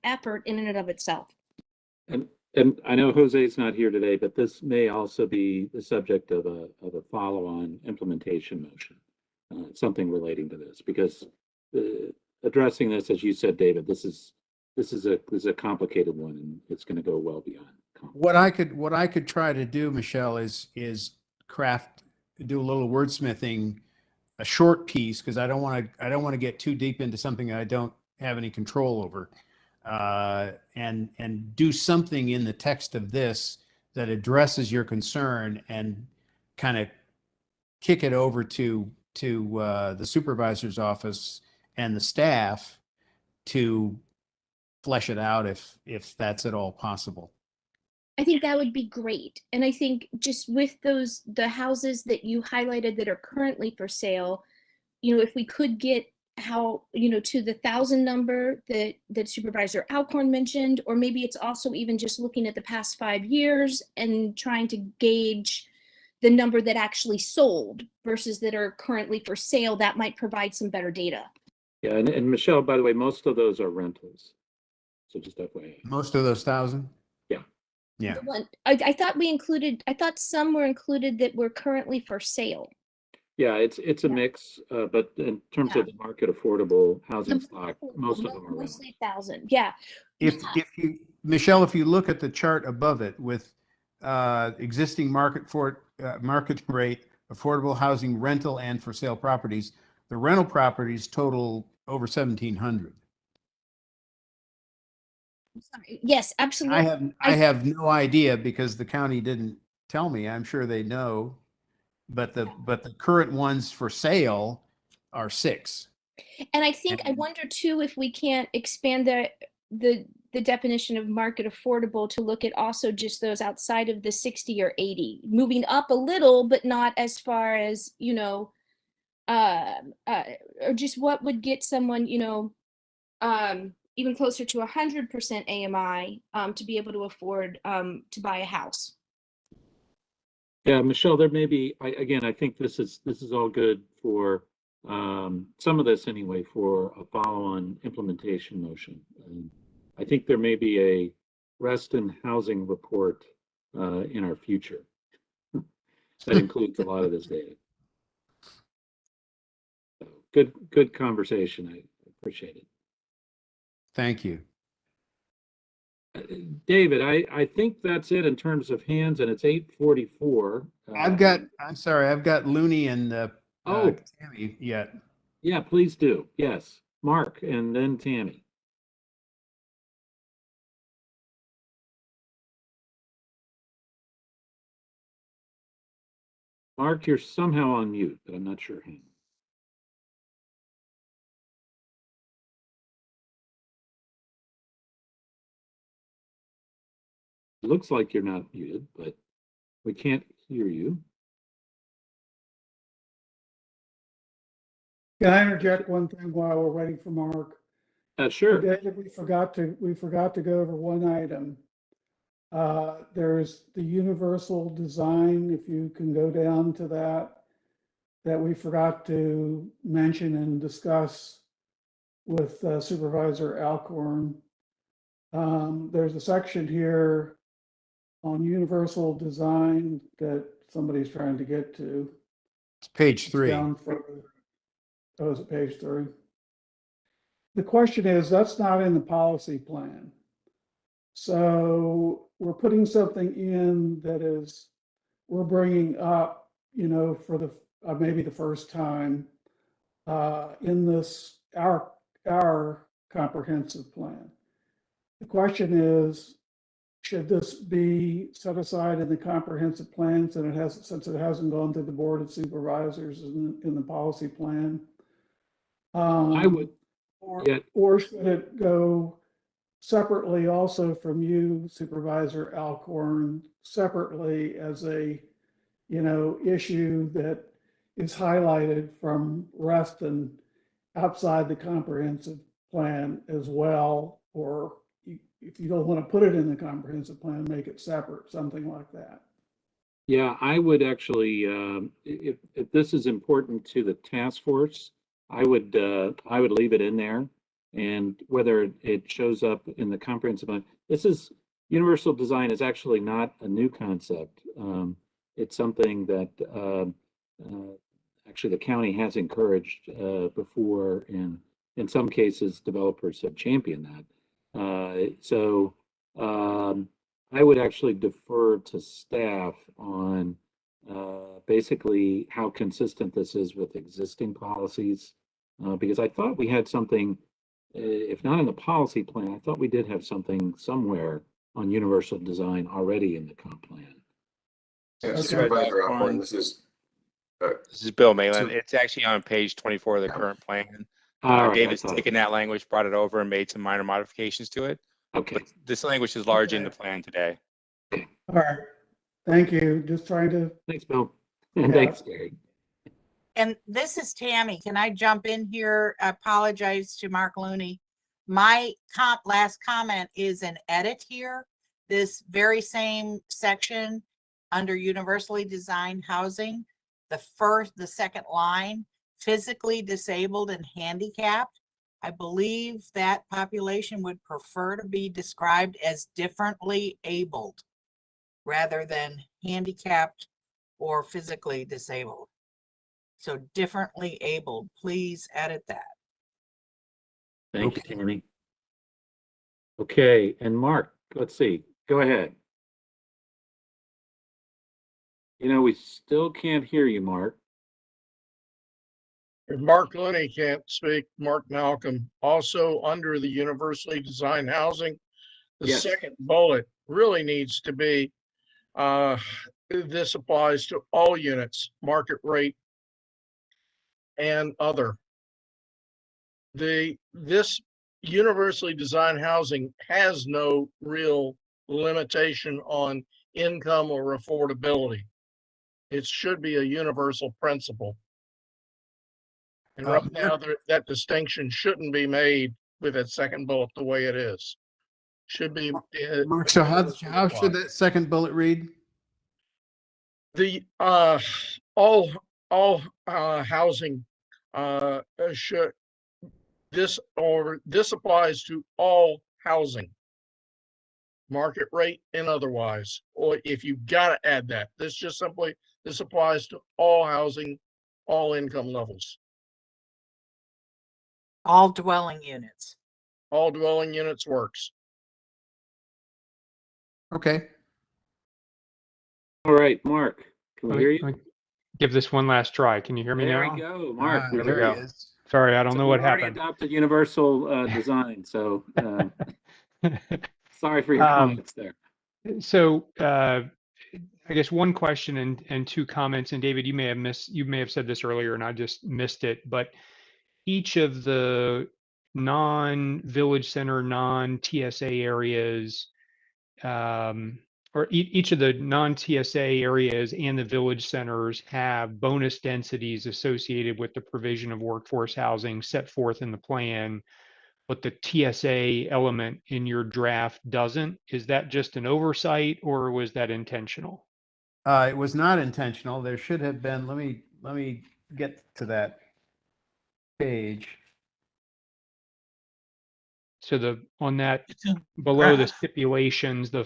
effort in and of itself. And I know Jose's not here today, but this may also be the subject of a follow-on implementation motion, something relating to this, because addressing this, as you said, David, this is a complicated one, and it's going to go well beyond. What I could try to do, Michelle, is do a little wordsmithing, a short piece, because I don't want to get too deep into something I don't have any control over, and do something in the text of this that addresses your concern and kind of kick it over to the supervisor's office and the staff to flesh it out if that's at all possible. I think that would be great. And I think just with the houses that you highlighted that are currently for sale, if we could get how, to the 1,000 number that Supervisor Alcorn mentioned, or maybe it's also even just looking at the past 5 years and trying to gauge the number that actually sold versus that are currently for sale, that might provide some better data. Yeah, and Michelle, by the way, most of those are rentals. So just FYI. Most of those 1,000? Yeah. Yeah. I thought some were included that were currently for sale. Yeah, it's a mix, but in terms of the market affordable housing stock, most of them are rentals. Mostly 1,000. Yeah. If you, Michelle, if you look at the chart above it with existing market rate, affordable housing, rental, and for sale properties, the rental properties total over 1,700. Sorry. Yes, absolutely. I have no idea because the county didn't tell me. I'm sure they know, but the current ones for sale are 6. And I think I wonder too if we can't expand the definition of market affordable to look at also just those outside of the 60 or 80, moving up a little, but not as far as, or just what would get someone, even closer to 100% AMI to be able to afford to buy a house. Yeah, Michelle, there may be, I think this is all good for some of this anyway, for a follow-on implementation motion. I think there may be a Reston housing report in our future that includes a lot of this data. good conversation. I appreciate it. Thank you. David, I think that's it in terms of hands, and it's 8:44. I'm sorry, I've got Looney and Oh. Tammy yet. Yeah, please do. Yes. Mark and then Tammy. Mark, you're somehow on mute, but I'm not sure how. Looks like you're not muted, but we can't hear you. Can I interject one thing while we're waiting for Mark? Sure. David, we forgot to go over one item. There's the universal design, if you can go down to that we forgot to mention and discuss with Supervisor Alcorn. There's a section here on universal design that somebody's trying to get to. It's page 3. Down further. Oh, is it page 3? The question is, that's not in the policy plan. So we're putting something in that is, we're bringing up, for the maybe the first time in this, our comprehensive plan. The question is, should this be set aside in the comprehensive plan since it hasn't gone to the Board of Supervisors in the policy plan? I would. Or should it go separately also from you, Supervisor Alcorn, separately as a, issue that is highlighted from Reston outside the comprehensive plan as well? Or if you don't want to put it in the comprehensive plan, make it separate, something like that. Yeah, I would actually, if this is important to the task force, I would leave it in there. And whether it shows up in the comprehensive plan, universal design is actually not a new concept. It's something that actually the county has encouraged before, and in some cases, developers have championed that. So I would actually defer to staff on basically how consistent this is with existing policies, because I thought we had something, if not in the policy plan, I thought we did have something somewhere on universal design already in the comp plan. Yeah, Supervisor Alcorn, this is Bill Malin. It's actually on page 24 of the current plan. David's taken that language, brought it over, and made some minor modifications to it. Okay. But this language is largely in the plan today. All right. Thank you. Just trying to. Thanks, Bill. And thanks, Gary. And this is Tammy. Can I jump in here? I apologize to Mark Looney. My last comment is an edit here. This very same section under universally designed housing, the second line, physically disabled and handicapped. I believe that population would prefer to be described as differently abled rather than handicapped or physically disabled. So differently abled, please edit that. Thank you, Tammy. Okay, and Mark, let's see, go ahead. We still can't hear you, Mark. If Mark Looney can't speak, Mark Malcolm, also under the universally designed housing, the second bullet really needs to be, this applies to all units, market rate and other. This universally designed housing has no real limitation on income or affordability. It should be a universal principle. And right now, that distinction shouldn't be made with that second bullet the way it is. Should be. Mark, so how should that second bullet read? The all housing should this applies to all housing, market rate and otherwise. Or if you got to add that, this applies to all housing, all income levels. All dwelling units. All dwelling units works. Okay. All right, Mark, can we hear you? Let me give this one last try. Can you hear me There now? we go, Mark. We There hear we you. go. Sorry, I don't So know we've what already happened. adopted universal design, so sorry for your comments there. So I guess one question and two comments, and David, you may have said this earlier and I just missed it, but each of the non-village center, non-TSA areas, or each of the non-TSA areas and the village centers have bonus densities associated with the provision of workforce housing set forth in the plan, but the TSA element in your draft doesn't. Is that just an oversight or was that intentional? It was not intentional. There should have been, let me get to that page. So on that below the stipulations, the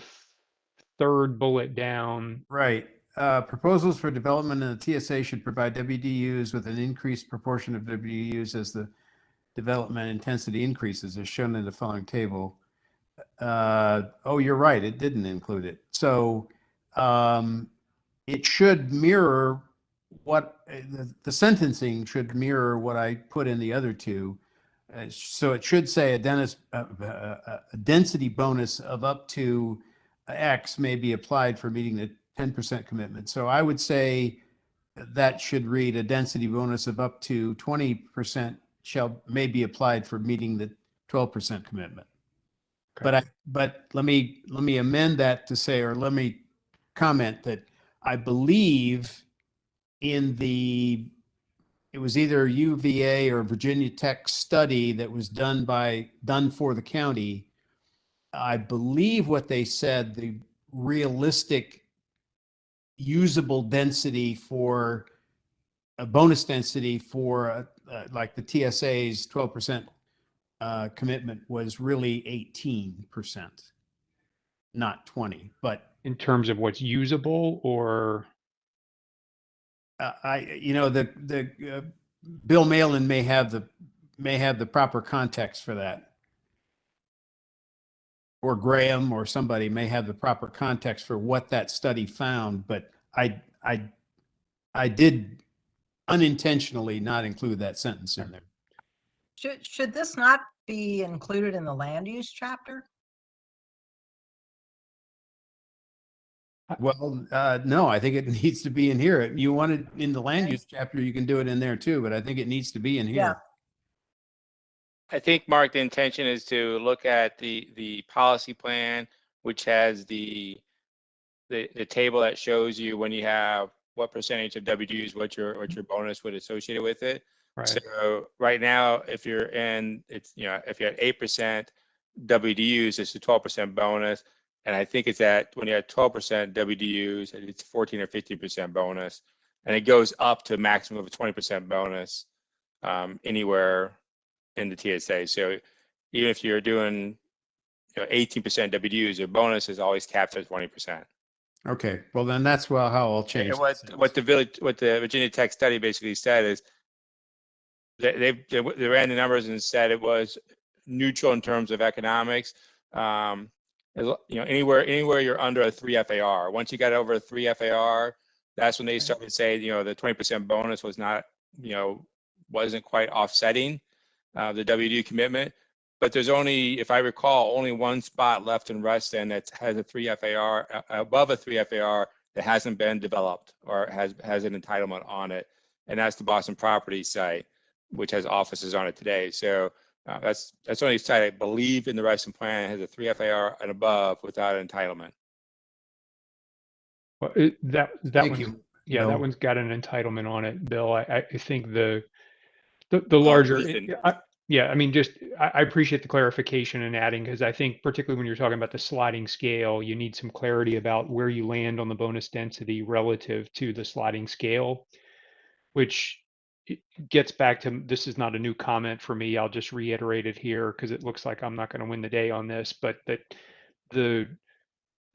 third bullet down. Right. Proposals for development in the TSA should provide WDUs with an increased proportion of WDUs as the development intensity increases, as shown in the following table. Oh, you're right. It didn't include it. So it should mirror what the sentencing should mirror what I put in the other two. So it should say a density bonus of up to X may be applied for meeting the 10% commitment. So I would say that should read a density bonus of up to 20% may be applied for meeting the 12% commitment. Okay. But let me amend that to say, or let me comment that I believe in it was either UVA or Virginia Tech study that was done for the county. I believe what they said, the realistic usable density for a bonus density for like the TSA's 12% commitment was really 18%, not 20. But in terms of what's usable, or the Bill Malin may have the proper context for that, or Graham or somebody may have the proper context for what that study found. But I did unintentionally not include that sentence in there. Should this not be included in the land use chapter? Well, no, I think it needs to be in here. You want it in the land use chapter, you can do it in there too, but I think it needs to be in here. I think, Mark, the intention is to look at the policy plan, which has the table that shows you when you have what percentage of WDUs, what your bonus would associate with it. Right. So right now, if you're in, if you're at 8% WDUs, it's a 12% bonus. And I think it's when you're at 12% WDUs, it's 14 or 15% bonus. And it goes up to a maximum of a 20% bonus anywhere in the TSA. So even if you're doing 18% WDUs, your bonus is always capped at 20%. Okay, well then that's how I'll change. And what the Virginia Tech study basically said is they ran the numbers and said it was neutral in terms of economics. Anywhere you're under a 3 FAR. Once you got over a 3 FAR, that's when they started to say the 20% bonus was not wasn't quite offsetting the WDU commitment. But there's only, if I recall, only one spot left in Reston that has a 3 FAR, above a 3 FAR, that hasn't been developed or has an entitlement on it. And that's the Boston property site, which has offices on it today. So that's the only site I believe in the Reston plan has a 3 FAR and above without an entitlement. Well, Bill. that one's got an entitlement on it, Bill. I think the larger, I mean, I appreciate the clarification and adding, because I think particularly when you're talking about the sliding scale, you need some clarity about where you land on the bonus density relative to the sliding scale, which gets back to, this is not a new comment for me. I'll just reiterate it here because it looks like I'm not going to win the day on this, but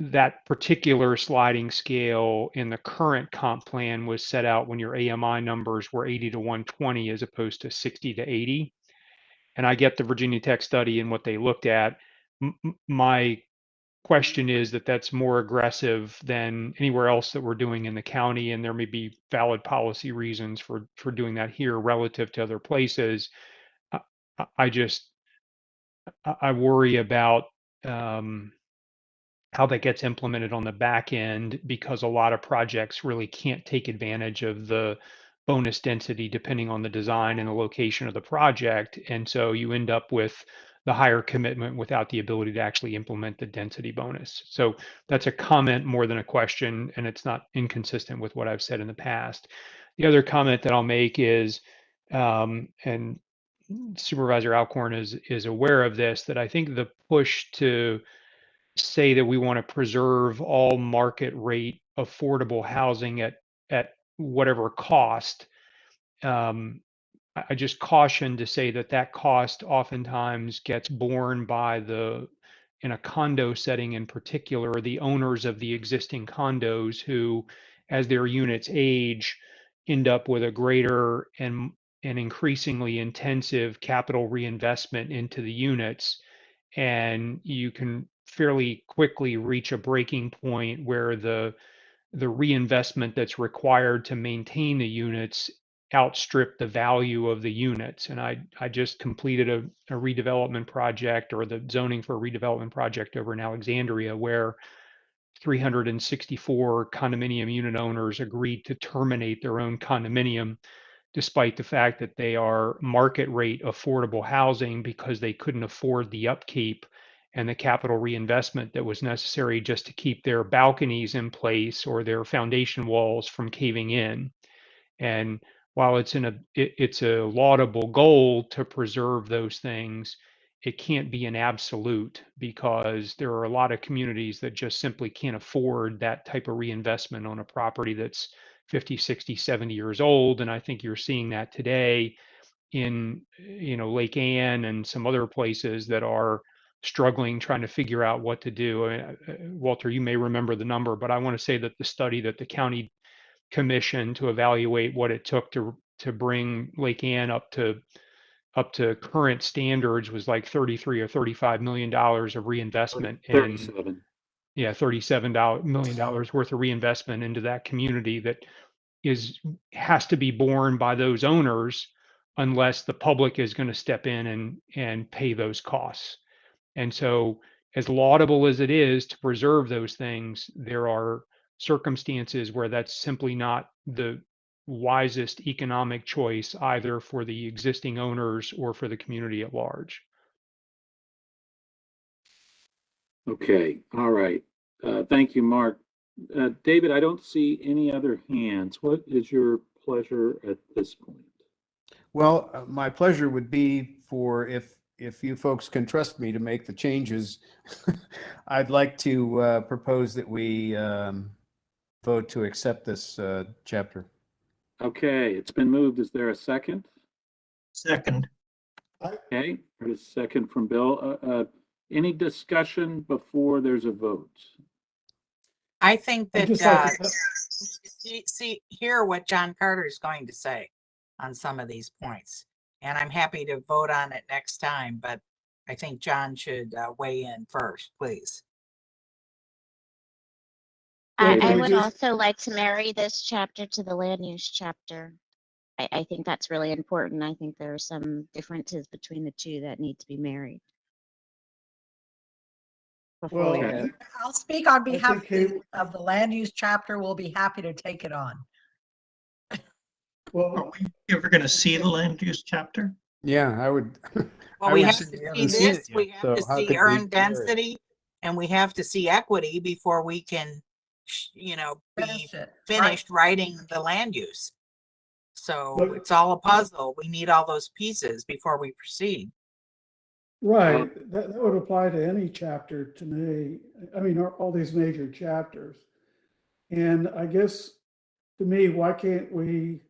that particular sliding scale in the current comp plan was set out when your AMI numbers were 80 to 120 as opposed to 60 to 80. And I get the Virginia Tech study and what they looked at. My question is that that's more aggressive than anywhere else that we're doing in the county, and there may be valid policy reasons for doing that here relative to other places. I just I worry about how that gets implemented on the back end, because a lot of projects really can't take advantage of the bonus density depending on the design and the location of the project. And so you end up with the higher commitment without the ability to actually implement the density bonus. So that's a comment more than a question, and it's not inconsistent with what I've said in the past. The other comment that I'll make is, and Supervisor Alcorn is aware of this, that I think the push to say that we want to preserve all market rate affordable housing at whatever cost. I just caution to say that that cost oftentimes gets borne by in a condo setting in particular, the owners of the existing condos who, as their units age, end up with a greater and increasingly intensive capital reinvestment into the units. And you can fairly quickly reach a breaking point where the reinvestment that's required to maintain the units outstrip the value of the units. And I just completed a redevelopment project, or the zoning for a redevelopment project over in Alexandria, where 364 condominium unit owners agreed to terminate their own condominium, despite the fact that they are market rate affordable housing, because they couldn't afford the upkeep and the capital reinvestment that was necessary just to keep their balconies in place or their foundation walls from caving in. And while it's a laudable goal to preserve those things, it can't be an absolute, because there are a lot of communities that just simply can't afford that type of reinvestment on a property that's 50, 60, 70 years old. And I think you're seeing that today in, Lake Ann and some other places that are struggling, trying to figure out what to do. Walter, you may remember the number, but I want to say that the study that the county commissioned to evaluate what it took to bring Lake Ann up to current standards was like 33 or 35 million dollars of reinvestment in 37. yeah, $37 million worth of reinvestment into that community that has to be borne by those owners, unless the public is going to step in and pay those costs. And so, as laudable as it is to preserve those things, there are circumstances where that's simply not the wisest economic choice, either for the existing owners or for the community at large. Okay, all right. Thank you, Mark. David, I don't see any other hands. What is your pleasure at this point? Well, my pleasure would be for, if you folks can trust me to make the changes, I'd like to propose that we vote to accept this chapter. Okay, it's been moved. Is there a second? Second. Okay, there's a second from Bill. Any discussion before there's a vote? I think I'd that just like hear what John Carter is going to say on some of these points, and I'm happy to vote on it next time. But I think John should weigh in first, please. Okay, I would just- also like to marry this chapter to the land use chapter. I think that's really important. I think there are some differences between the two that need to be married. Well, Okay. I'll speak on behalf think of the land use chapter. We'll be happy to take it on. Are Well, we ever going to see the land use chapter? Yeah, I would. Well, I we would have say to we see haven't seen this, it we yet, have to so how see could we earned compare it? density, and we have to see equity before we can, be Finish it. finished writing the land use. So But- it's all a puzzle. We need all those pieces before we proceed. right, that would apply to any chapter to me. I mean, all these major chapters. And I guess, to me, why can't we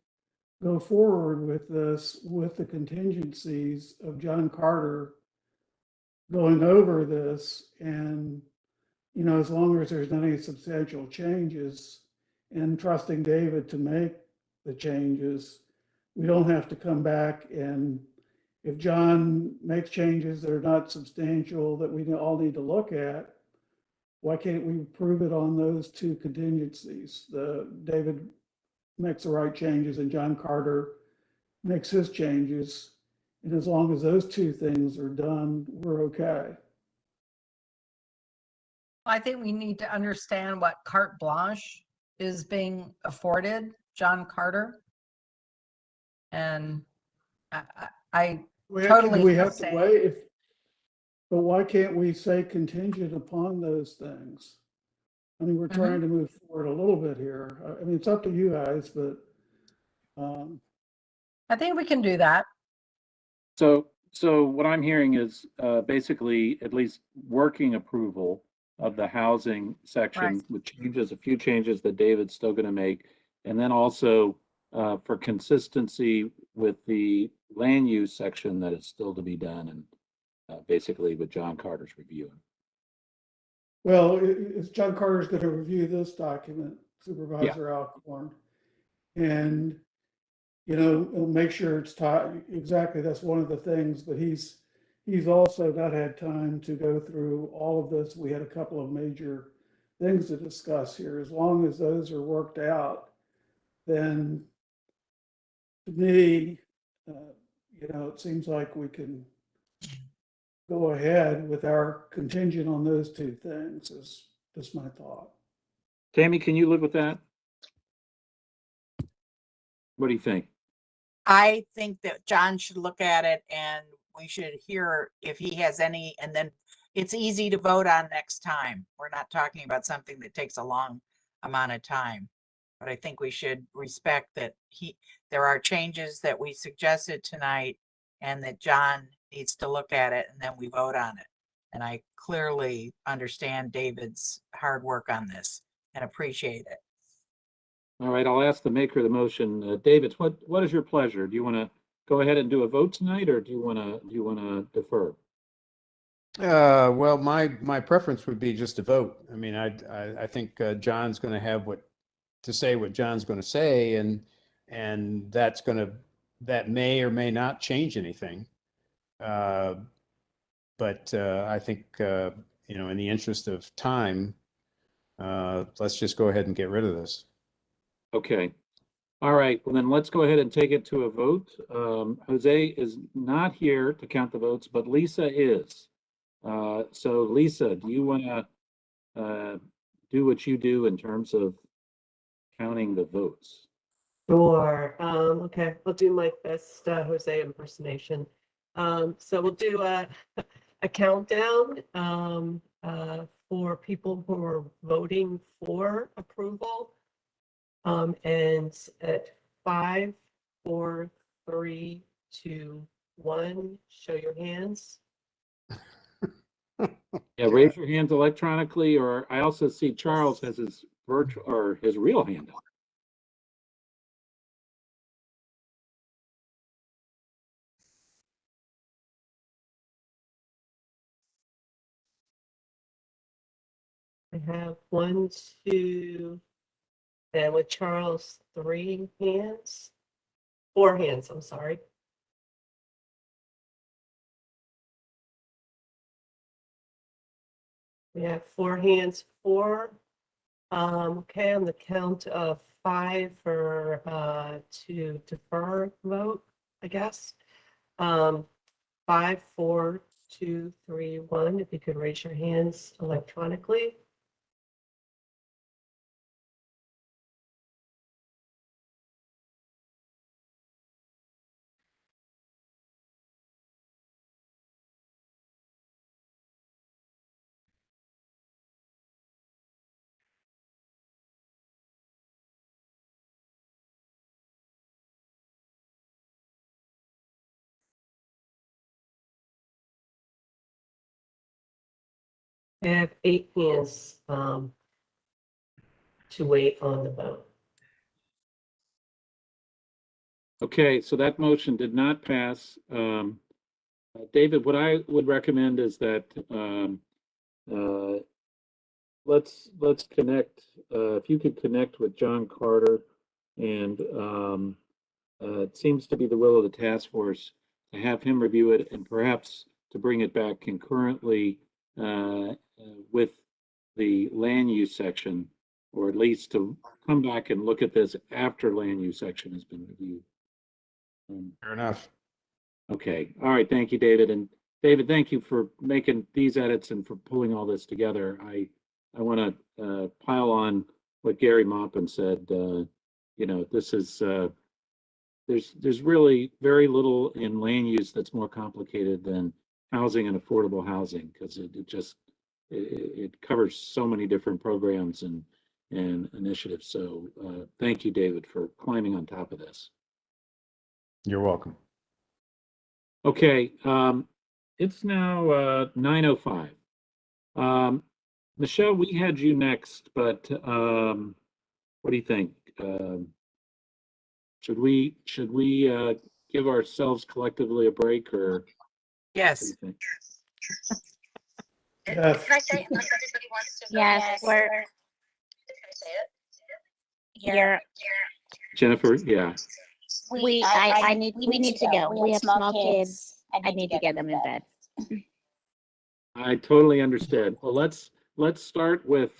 go forward with this with the contingencies of John Carter going over this, and, as long as there's not any substantial changes, and trusting David to make the changes, we don't have to come back and if John makes changes that are not substantial that we all need to look at, why can't we approve it on those two contingencies? David makes the right changes and John Carter makes his changes. And as long as those two things are done, we're okay. I think we need to understand what carte blanche is being afforded John Carter. And I totally Do we have to say, wait but why can't we say contingent upon those things? I mean, we're trying to move forward a little bit here. I mean, it's up to you guys, but I think we can do that. So what I'm hearing is basically at least working approval of the housing section, with changes, a few changes that David's still going to make, and then also for consistency with the land use section that is still to be done, and basically with John Carter's review. well, John Carter's going to review this document, Supervisor Alcorn, and he'll make sure it's taught exactly. That's one of the things, but he's also not had time to go through all of this. We had a couple of major things to discuss here. As long as those are worked out, then to me, it seems like we can go ahead with our contingent on those two things, is just my thought. Tammy, can you live with that? What do you think? I think that John should look at it and we should hear if he has any, and then it's easy to vote on next time. We're not talking about something that takes a long amount of time. But I think we should respect that there are changes that we suggested tonight and that John needs to look at it and then we vote on it. And I clearly understand David's hard work on this and appreciate it. All right, I'll ask the maker of the motion. David, what is your pleasure? Do you want to go ahead and do a vote tonight, or do you want to defer? Well, my preference would be just to vote. I mean, I think John's going to have what John's going to say, and that may or may not change anything. But I think in the interest of time, let's just go ahead and get rid of this. Okay. All right. Well, then let's go ahead and take it to a vote. Jose is not here to count the votes, but Lisa is. So Lisa, do you want to do what you do in terms of counting the votes? Sure. Okay, I'll do my best Jose impersonation. So we'll do a countdown for people who are voting for approval. And at 5, 4, 3, 2, 1, show your hands. Yeah, raise your hands electronically, or I also see Charles has his virtual or his real hand up. I have 1, 2, and with Charles, 3 hands. 4 hands, I'm sorry. We have 4 hands, 4. Okay, on the count of 5 for to defer vote, I guess. 5, 4, 2, 3, 1. If you could raise your hands electronically. I have 8 hands to wait on the vote. Okay, so that motion did not pass. David, what I would recommend is that let's connect. If you could connect with John Carter, and it seems to be the will of the task force have him review it and perhaps to bring it back concurrently with the land use section, or at least to come back and look at this after land use section has been reviewed. Fair enough. Okay. All right. Thank you, David. And David, thank you for making these edits and for pulling all this together. I want to pile on what Gary Maupin said. You know, this is there's really very little in land use that's more complicated than housing and affordable housing, because it covers so many different programs and initiatives. So thank you, David, for climbing on top of this. You're welcome. Okay, it's now 9:05. Michelle, we had you next, but what do you think? Should we give ourselves collectively a break, or what do Yes. you think? Yes. Can I say, unless everybody wants to? Yes, we're. You're. Jennifer, yeah. We need to go. We have small kids. I need to get them in bed. I totally understand. Well, let's start with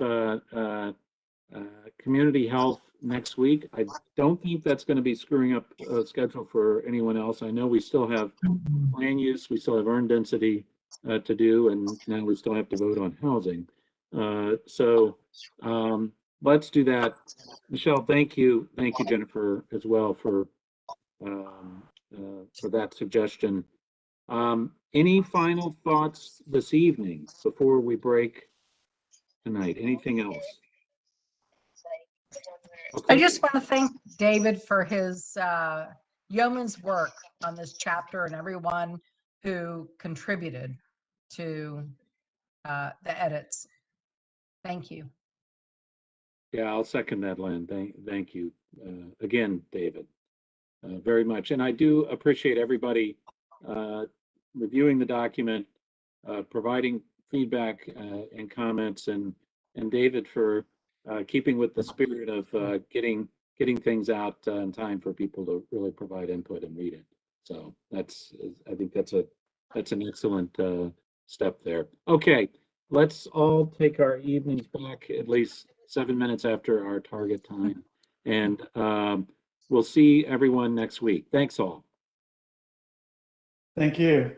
community health next week. I don't think that's going to be screwing up a schedule for anyone else. I know we still have land use, we still have earned density to do, and now we still have to vote on housing. So let's do that. Michelle, thank you, Jennifer, as well for that suggestion. Any final thoughts this evening before we break tonight? Anything else? I just want to thank David for his yeoman's work on this chapter and everyone who contributed to the edits. Thank you. Yeah, I'll second that, Lynn. Thank you again, David, very much. And I do appreciate everybody reviewing the document, providing feedback and comments, and David for keeping with the spirit of getting things out in time for people to really provide input and read it. So I think that's an excellent step there. Okay, let's all take our evenings back at least 7 minutes after our target time, and we'll see everyone next week. Thanks all. Thank you.